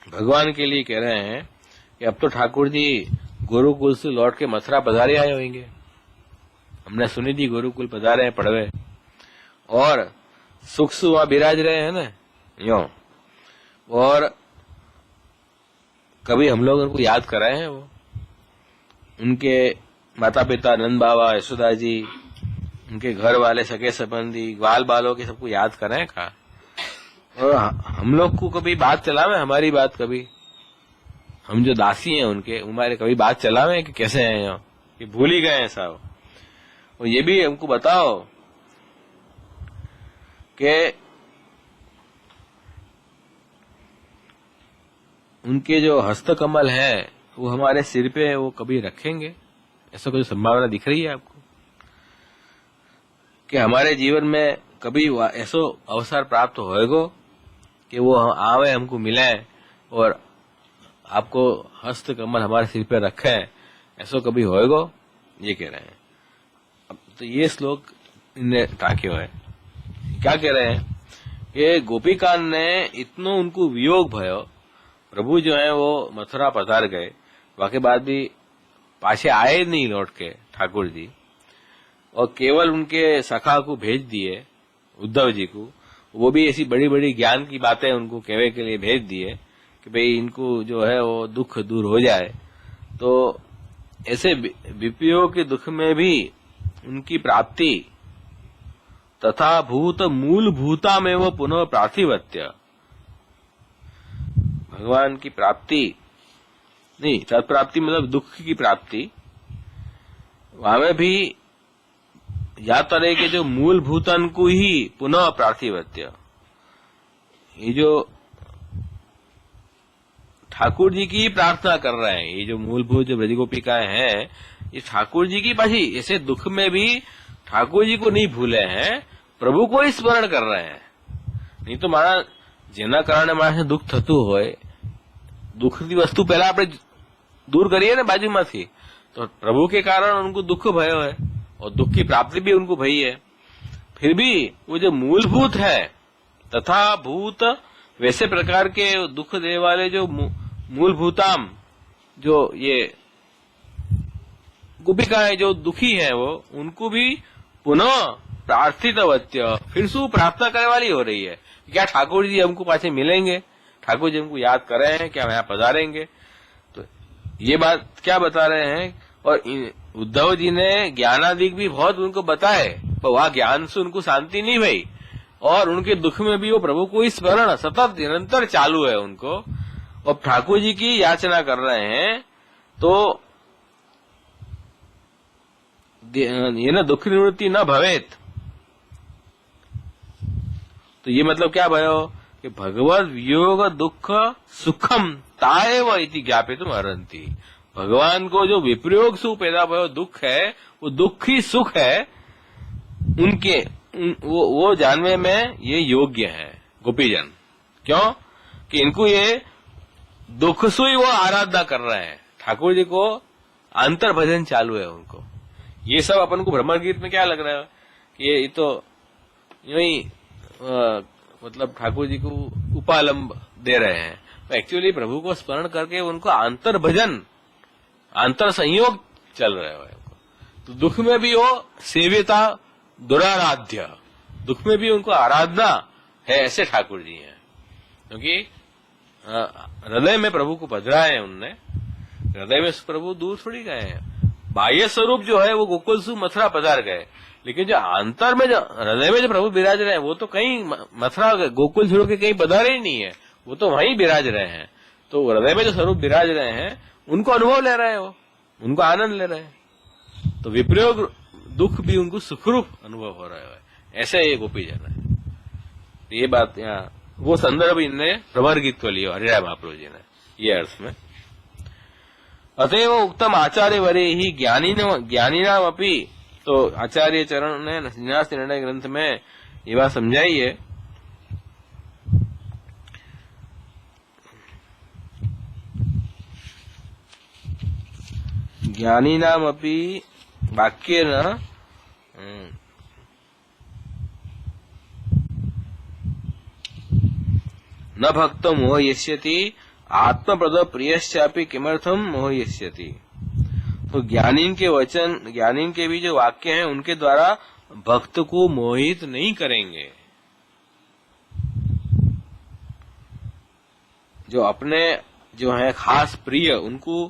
भगवान के लिए कह रहे हैं कि अब तो ठाकुर जी गुरुकुल से लौट के मथुरा पधारे आए होंगे, हमने सुनी थी गुरुकुल पधारे हैं पढ़वे, और सुख से वहां विराज रहे हैं ना, यो। और कभी हम लोग उनको याद कराए हैं, वो उनके माता पिता नंद बाबा, यशोदा जी, उनके घर वाले, सगे संबंधी, ग्वाल बालों के सबको याद कराए का? और हम लोग को कभी बात चलावे हमारी बात? कभी हम जो दासी हैं उनके, हमारे कभी बात चलावे कि कैसे हैं यहाँ, कि भूल ही गए हैं साहब? और ये भी हमको बताओ कि उनके जो हस्तकमल है वो हमारे सिर पे वो कभी रखेंगे? ऐसा कोई संभावना दिख रही है आपको कि हमारे जीवन में कभी ऐसो अवसर प्राप्त होएगो कि वो आवे, हमको मिले और आपको हस्तकमल हमारे सिर पे रखे? ऐसा कभी होएगो? ये कह रहे हैं। अब तो ये श्लोक इनने टाके हुए क्या कह रहे हैं कि गोपीकान ने इतनो उनको वियोग भयो, प्रभु जो है वो मथुरा पधार गए, वाके बाद भी पाछे आए नहीं लौट के ठाकुर जी, और केवल उनके सखा को भेज दिए, उद्धव जी को, वो भी ऐसी बड़ी बड़ी ज्ञान की बातें उनको कहने के लिए भेज दिए कि भाई इनको जो है वो दुख दूर हो जाए। तो ऐसे विपयोग के दुख में भी उनकी प्राप्ति तथा भूत मूल भूता में वो पुनः प्रार्थिवत्य, भगवान की प्राप्ति नहीं, तत्प्राप्ति मतलब दुख की प्राप्ति, वहां में भी या तरह के जो मूल भूतन को ही पुनः प्रार्थिवत्य, ये जो ठाकुर जी की प्रार्थना कर रहे हैं, ये जो मूलभूत जो ब्रजगोपिकाएं हैं, ये ठाकुर जी की पासी ऐसे दुख में भी ठाकुर जी को नहीं भूले हैं, प्रभु को ही स्मरण कर रहे हैं। नहीं तो मारा जेना कारणे माणसने दुख थतुं होय, दुख की वस्तु पहला आपने दूर करिए ना बाजू में थी, तो प्रभु के कारण उनको दुख भयो है और दुख की प्राप्ति भी उनको भई है। फिर भी वो जो मूलभूत है तथा भूत वैसे प्रकार के दुख देने वाले जो मूलभूताम, जो ये गोपिकाएं जो दुखी है वो, उनको भी पुनः प्रार्थितवत्य, फिर से प्रार्थना करने वाली हो रही है। क्या ठाकुर जी हमको पाछे मिलेंगे, ठाकुर जी हमको याद कर रहे हैं, क्या यहाँ पधारेंगे? तो ये बात क्या बता रहे हैं। और उद्धव जी ने ज्ञानादिक भी बहुत उनको बताए, पर वहां ज्ञान से उनको शांति नहीं भई, और उनके दुख में भी वो प्रभु को स्मरण सतत निरंतर चालू है उनको, और ठाकुर जी की याचना कर रहे हैं। तो ये ना दुख निवृत्ति न भवेत, तो ये मतलब क्या भयो कि भगवत वियोग दुख सुखम ताएव इति ज्ञापितुम अर्हन्ति, भगवान को जो विप्रयोग से पैदा भयो दुख है, वो दुख ही सुख है उनके, वो जानने में ये योग्य है गोपीजन। क्यों कि इनको ये दुख से ही वो आराधना कर रहे हैं, ठाकुर जी को अंतर भजन चालू है उनको। ये सब अपन को भ्रमर गीत में क्या लग रहा है कि ये तो यही मतलब ठाकुर जी को उपालंब दे रहे हैं, तो एक्चुअली प्रभु को स्मरण करके उनको अंतर भजन, अंतर संयोग चल रहे हो। तो दुख में भी वो सेव्यता दुराराध्य, दुख में भी उनको आराधना है, ऐसे ठाकुर जी हैं। क्योंकि हृदय में प्रभु को पधराए हैं उनने, हृदय में प्रभु दूर थोड़ी गए हैं। बाह्य स्वरूप जो है वो गोकुल से मथुरा पधार गए, लेकिन जो अंतर में, जो हृदय में जो प्रभु विराज रहे हैं, वो तो कहीं मथुरा गोकुल छोड़ के कहीं पधारे ही नहीं है, वो तो वहीं विराज रहे हैं। तो हृदय में जो स्वरूप विराज रहे हैं उनको अनुभव ले रहे हो, उनको आनंद ले रहे हैं। तो विप्रयोग दुख भी उनको सुखरूप अनुभव हो रहा है, ऐसे ये गोपीजन है। ये बात यहाँ वो संदर्भ इनने भ्रमर गीत को लिया हरिराय महाप्रभु जी ने, ये अर्थ में। अतएव उत्तम आचार्य वरे ही ज्ञानीनाम अपी, तो आचार्य चरण ने संन्यास निर्णय ग्रंथ में ये बात समझाई है। ज्ञानीनाम अपि वाक्य न भक्त मोहयस्यति आत्मप्रद प्रियश्चापि किमर्थम मोहयस्यति। तो ज्ञानीन के वचन, ज्ञानीन के भी जो वाक्य हैं उनके द्वारा भक्त को मोहित नहीं करेंगे। जो अपने जो है खास प्रिय, उनको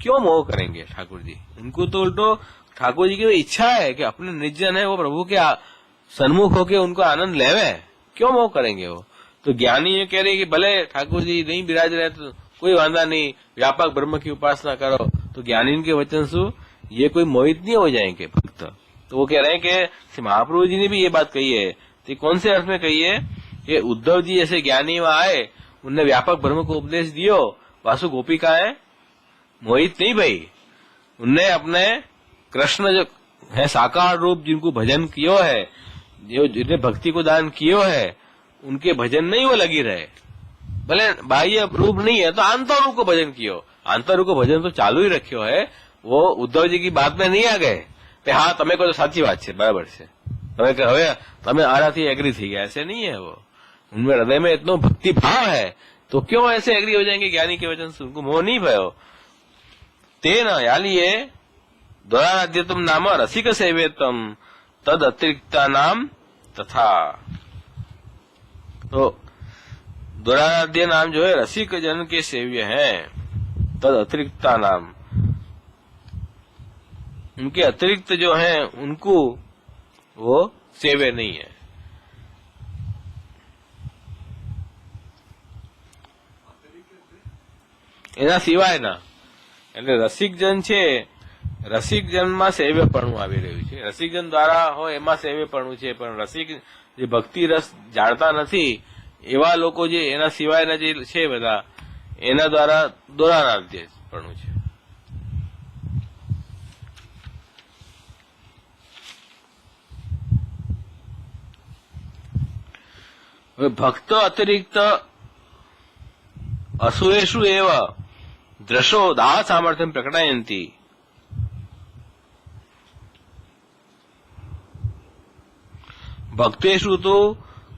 क्यों मोह करेंगे ठाकुर जी? उनको तो उल्टो ठाकुर जी की इच्छा है कि अपने निर्जन है वो प्रभु के सन्मुख होके उनको आनंद लेवे, क्यों मोह करेंगे वो? तो ज्ञानी ये कह रहे कि भले ठाकुर जी नहीं विराज रहे तो कोई वांधा नहीं, व्यापक ब्रह्म की उपासना करो। तो ज्ञानी के वचन से ये कोई मोहित नहीं हो जाएंगे भक्त। तो वो कह रहे हैं कि महाप्रभु जी ने भी ये बात कही है। तो कौन से अर्थ में कही है कि उद्धव जी जैसे ज्ञानी वहां आए, उनने व्यापक ब्रह्म को उपदेश दियो, वासु गोपिकाएं मोहित नहीं भई, उनने अपने कृष्ण जो है साकार रूप जिनको भजन कियो है, जो जिन्हें भक्ति को दान कियो है, उनके भजन नहीं वो लगी रहे। भले बाह्य रूप नहीं है तो आंतर रूप को भजन कियो, आंतर रूप को भजन तो चालू ही रखियो है। वो उद्धव जी की बात में नहीं आ गए हाँ तमें को तो साची बात है बराबर से, तमें आराથી एग्री थी गया, ऐसे नहीं है। वो उनमें हृदय में इतना भक्ति भाव है तो क्यों ऐसे एग्री हो जाएंगे ज्ञानी के वचन से? उनको मोह नहीं भयो। तेना यालिए द्वाराध्यतम नाम रसिक सेवेतम तद अतिरिक्ता नाम तथा। तो द्वाराध्य नाम जो है रसिक जन के सेव्य है, तद अतिरिक्ता नाम, उनके अतिरिक्त जो है उनको वो सेव्य नहीं है। એના સિવાયના એટલે રસિક જન છે, રસિક જનમાં સેવ્યપણું આવી રહ્યું છે। રસિક જન દ્વારા હોય એમાં સેવ્યપણું છે, પણ રસિક જે ભક્તિ રસ જાણતા નથી એવા લોકો જે એના સિવાયના જે છે બધા એના દ્વારા દોરાનાર્ધ્યપણું છે। भक्त अतिरिक्त असुरेषु एव दृशो दाह सामर्थ्यं प्रकटयन्ति। भक्तेषु तो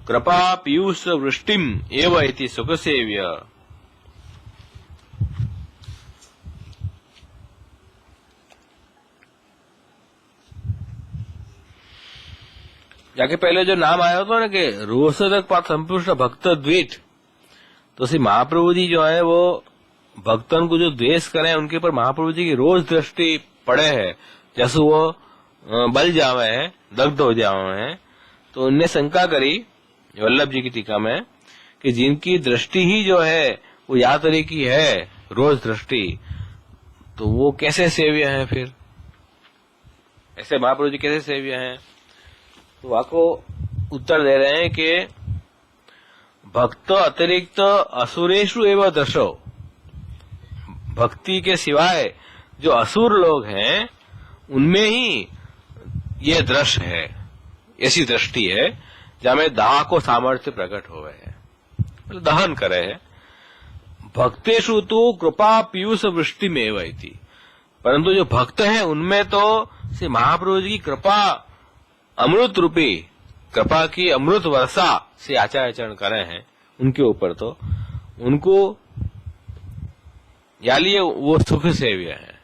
कृपा पीयूष वृष्टिम एव इति सुखसेव्य। जाके पहले जो नाम आया था ना कि रोषदक पात संपुष्ट भक्त द्वेष, तो श्री महाप्रभु जी जो है वो भक्तन को जो द्वेष करें उनके ऊपर महाप्रभु जी की रोज दृष्टि पड़े है, जैसे वो बल जावे है, दग्ध हो जावे है। तो उनने शंका करी वल्लभ जी की टीका में कि जिनकी दृष्टि ही जो है वो या तरह की है रोज दृष्टि, तो वो कैसे सेव्य है? फिर ऐसे महाप्रभु जी कैसे सेव्य हैं? तो आपको उत्तर दे रहे हैं कि भक्त अतिरिक्त असुरेषु एवं दशो, भक्ति के सिवाय जो असुर लोग हैं उनमें ही ये दृश्य है, ऐसी दृष्टि है जहां में दाह को सामर्थ्य प्रकट हो है, दहन करे है। भक्तेषु तो कृपा पीयूष वृष्टि में वही, परंतु जो भक्त हैं उनमें तो श्री महाप्रभु जी की कृपा अमृत रूपी कृपा की अमृत वर्षा से आचार्य करे हैं उनके ऊपर, तो उनको या लिए वो सुख सेव्य है,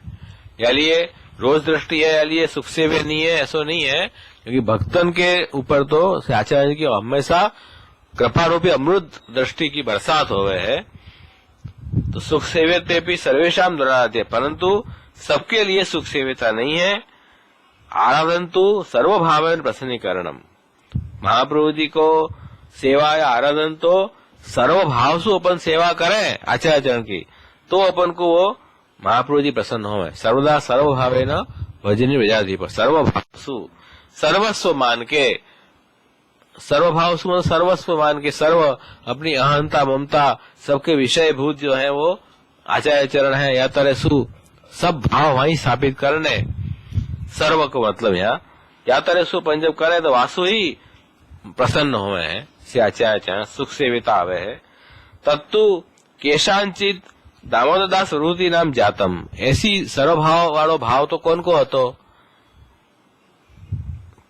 या लिए रोज दृष्टि है, या लिए सुख सेव्य नहीं है, ऐसा नहीं है। क्योंकि भक्तन के ऊपर तो आचार्य की हमेशा कृपा रूपी अमृत दृष्टि की बरसात हो गए है। तो सुख सेव्यते भी सर्वेशाम दुराराध्य, परंतु सबके लिए सुख सेव्यता नहीं है। आराधन तो सर्वभावन प्रसन्नीकरणम, महाप्रभु जी को सेवा या आराधन तो सर्वभाव से अपन सेवा करें आचार्य की, तो अपन को वो महाप्रभु जी प्रसन्न हो। सर्वदा सर्वभावे न भजनी विजाधिप, सर्वभावसु सर्वस्व मान के, सर्वभाव सर्वस्व मान के, सर्व अपनी अहंता ममता सबके विषय भूत जो है वो आचार्य चरण है, या तरह सु सब भाव वहीं स्थापित करने, सर्व को मतलब यहाँ या तरह सु पंजब करे तो वासु ही प्रसन्न हुए हैं, से आचार्य सुख सेविता आवे है। तत्तु केशांचित दामोदर दास प्रभृति नाम जातम, ऐसी सर्वभाव वालो भाव तो कौन को हतो?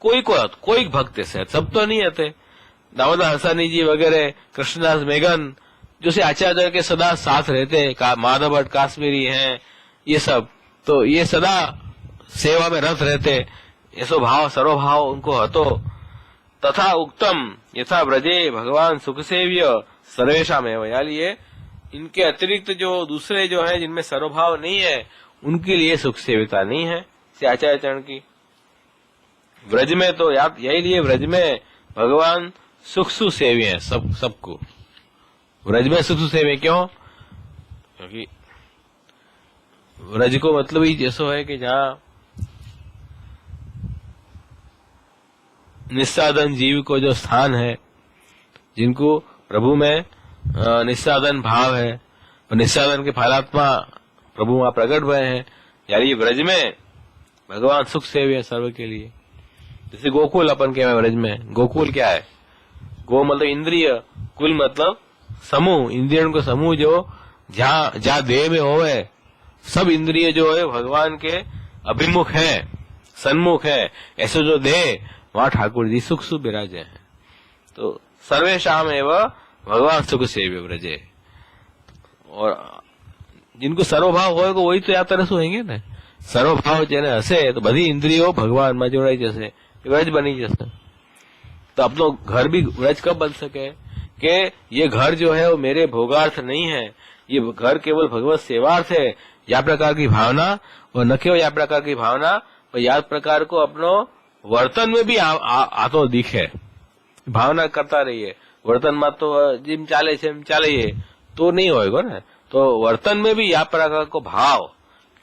कोई भक्त से, सब तो नहीं हते। दामोदर हसानी जी वगैरह, कृष्णदास मेघन जो से आचार्य के सदा साथ रहते, माधव भट्ट काश्मीरी हैं, ये सब तो ये सदा सेवा में रत रहते, ऐसो भाव सर्वभाव उनको हतो। तथा उक्तम यथा ब्रजे भगवान सुख सेव्य सर्वेशा में, या लिए इनके अतिरिक्त जो दूसरे जो है जिनमें सर्वभाव नहीं है उनके लिए सुख सेविता नहीं है आचार्य चरण की। व्रज में तो यही लिए व्रज में भगवान सुख सुसेवी है सबको। व्रज में सुख सुसेवी क्यों? क्योंकि व्रज को मतलब ही जैसो है कि जहां निस्साधन जीव को जो स्थान है, जिनको प्रभु में निस्साधन भाव है और निस्साधन के फलात्मा प्रभु वहां प्रकट हुए हैं, यानी व्रज में भगवान सुख सेवी है सर्व के लिए। जैसे गोकुल अपन के व्रज में, गोकुल क्या है? गो मतलब इंद्रिय, कुल मतलब समूह, इंद्रियों को समूह जो जहाँ देह में होवे, सब इंद्रिय जो है भगवान के अभिमुख है, सन्मुख है, ऐसे जो देह वहां ठाकुर जी सुख सुख विराजे हैं। तो सर्वेशाम एवं भगवान सुख सेव्य व्रजे। और जिनको सर्वभाव होएगा वही तो यात्रा से होंगे ना। सर्वभाव जेने हसे तो बधी इंद्रियों भगवान में जोड़ाई जैसे व्रज बनी जैसे। तो अपनो घर भी व्रज कब बन सके कि ये घर जो है वो मेरे भोगार्थ नहीं है, ये घर केवल भगवत सेवार्थ है। या प्रकार की भावना, और न केवल या प्रकार की भावना पर या प्रकार को अपनो वर्तन में भी आतो दिखे, भावना करता रहिए। वर्तन में तो जिम चाले से चाले तो नहीं होएगा ना। तो वर्तन में भी या प्रकार को भाव,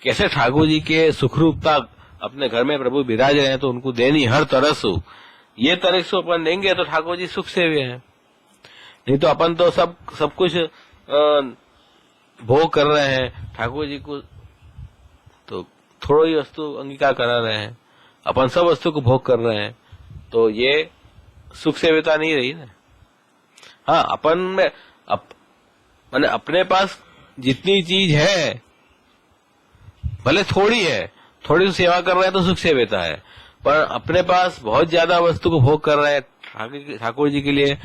कैसे ठाकुर जी के सुखरूपता अपने घर में प्रभु विराज रहे हैं तो उनको देनी हर तरह से, ये तरह से अपन देंगे तो ठाकुर जी सुख सेव्य है। नहीं तो अपन तो सब कुछ भोग कर रहे हैं, ठाकुर जी को तो थोड़ा ही वस्तु अंगीकार करा रहे हैं, अपन सब वस्तु को भोग कर रहे हैं, तो ये सुख सेव्यता नहीं रही ना। हाँ, अपन में मैंने अपने पास जितनी चीज है भले थोड़ी है, थोड़ी सी सेवा कर रहे हैं तो सुख सेव्यता है, पर अपने पास बहुत ज्यादा वस्तु को भोग कर रहे हैं ठाकुर जी के लिए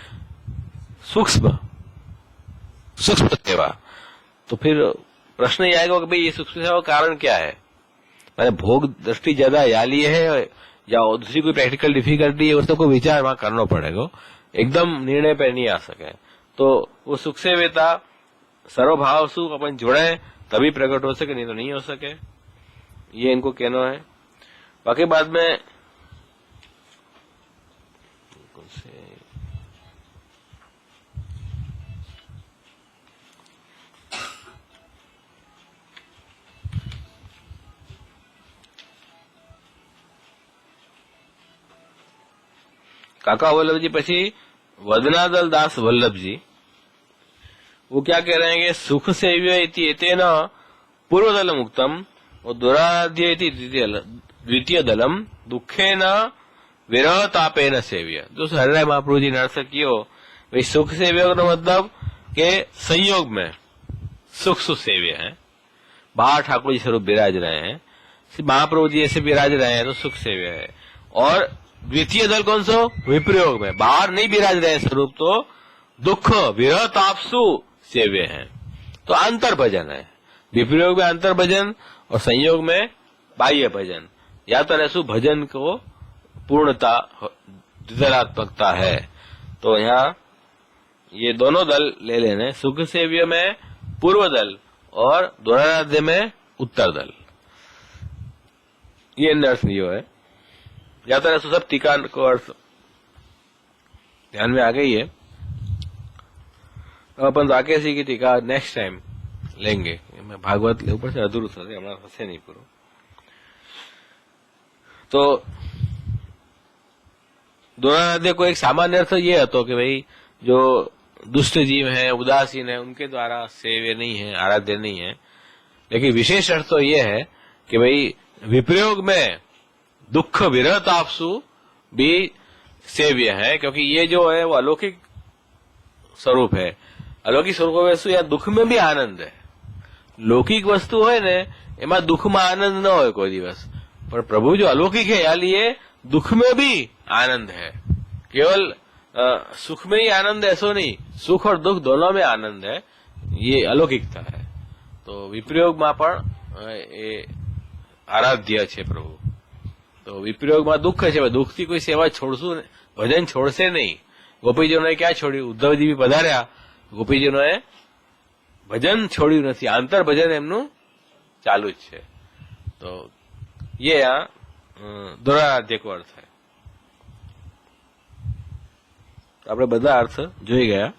सूक्ष्म सेवा, तो फिर प्रश्न ये आएगा कि भाई ये सूक्ष्म सेवा का कारण क्या है? मैंने भोग दृष्टि ज्यादा या लिए है या दूसरी कोई प्रैक्टिकल डिफिकल्टी है, उसको विचार वहां करना पड़ेगा, एकदम निर्णय पे नहीं आ सके। तो वो सुख सेव्यता सर्वभाव सुख अपन जुड़े तभी प्रकट हो सके, नहीं तो नहीं हो सके, ये इनको कहना है। बाकी बाद में काका वल्लभ जी પછી वदनादल दास वल्लभ जी वो क्या कह रहे हैं कि सुख सेव्य इति एतेन पूर्वदलम उक्तम और दुराध्य इति द्वितीय दलम दुखेन विरह तापेन सेव्य। जो हरिराय महाप्रभु जी ने अर्थ कियो, भाई सुख सेव्य का मतलब के संयोग में सुख सुसेव्य है, बाहर ठाकुर जी स्वरूप विराज रहे हैं, महाप्रभु जी ऐसे विराज रहे हैं तो सुख सेव्य है। और द्वितीय दल कौन सा? विप्रयोग में बाहर नहीं विराज रहे स्वरूप तो दुख विरह तापसु सेव्य है, तो अंतर भजन है। विप्रयोग में अंतर भजन और संयोग में बाह्य भजन, या तरह से भजन को पूर्णता द्विदलात्मकता है। तो यहाँ ये दोनों दल ले लेने, सुख सेव्य में पूर्व दल और द्वाराध्य में उत्तर दल, ये अर्थ नहीं है। या तरह से सब टीका को अर्थ ध्यान में आ गई है। अब अपन राकेश जी की टीका नेक्स्ट टाइम लेंगे, मैं भागवत ऊपर से अधूर हमारा फंसे नहीं पूरा। तो द्वाराध्य को एक सामान्य अर्थ ये હતો कि भाई जो दुष्ट जीव हैं, उदासीन है, उनके द्वारा सेव्य नहीं है, आराध्य नहीं है। लेकिन विशेष अर्थ तो ये है कि भाई विप्रयोग में दुख विरह तापसु भी सेव्य है, क्योंकि ये जो है वो अलौकिक स्वरूप है। अलौकिक स्वरूप वस्तु या दुख में भी आनंद है। लौकिक वस्तु है ने एमा दुख में आनंद न हो कोई दिवस, पर प्रभु जो अलौकिक है या लिए दुख में भी आनंद है। केवल सुख में ही आनंद ऐसो नहीं, सुख और दुख दोनों में आनंद है, ये अलौकिकता है। तो विप्रयोग में पण आराध्य है प्रभु। तो विप्रयोग में दुख है, दुख की कोई सेवा छोड़सू, भजन छोड़से नहीं। गोपीजनों ने क्या छोड़ी? उद्धव जी भी पधार्या, गोपीजनों ने ભજન છોડ્યું નથી, આંતર ભજન એમનું ચાલુ જ છે. તો ये આ દુરારાધ્ય કો અર્થ है. આપણે બધા અર્થ જોઈ ગયા.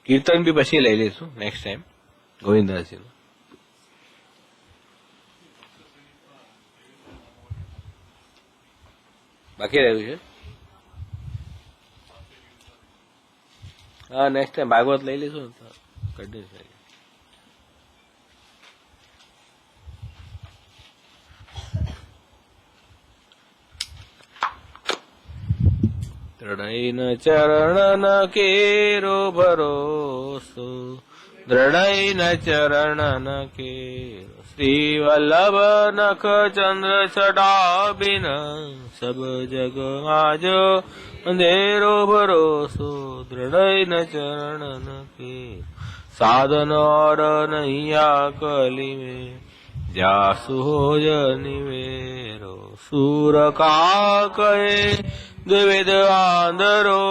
કીર્તન બી પછી લઈ લઈશું નેક્સ્ટ ટાઈમ ગોવિંદાજીનું. બાકી રહ્યું છે. હા, નેક્સ્ટ ટાઈમ ભાગવત લઈ લઈશું તો કન્ટિન્યુ થઈ જાય. દ્રઢૈન ચરણ કેરો ભરોસો, દ્રઢૈન ચરણ કેરો શ્રી વલ્લભ નખ ચંદ્ર છટાબિન સબ જગ આજ અંધેરો ભરોસો, દ્રઢૈન ચરણ કેરો સાધન और नैया कली में जासु हो जनिवेरो, सूर का कहे द्विविध आंधरो,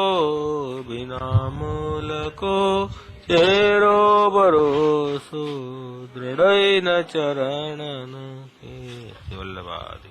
बिना मूल को चेरो भरोसो, दृढ़ न चरण के वल्लभादि.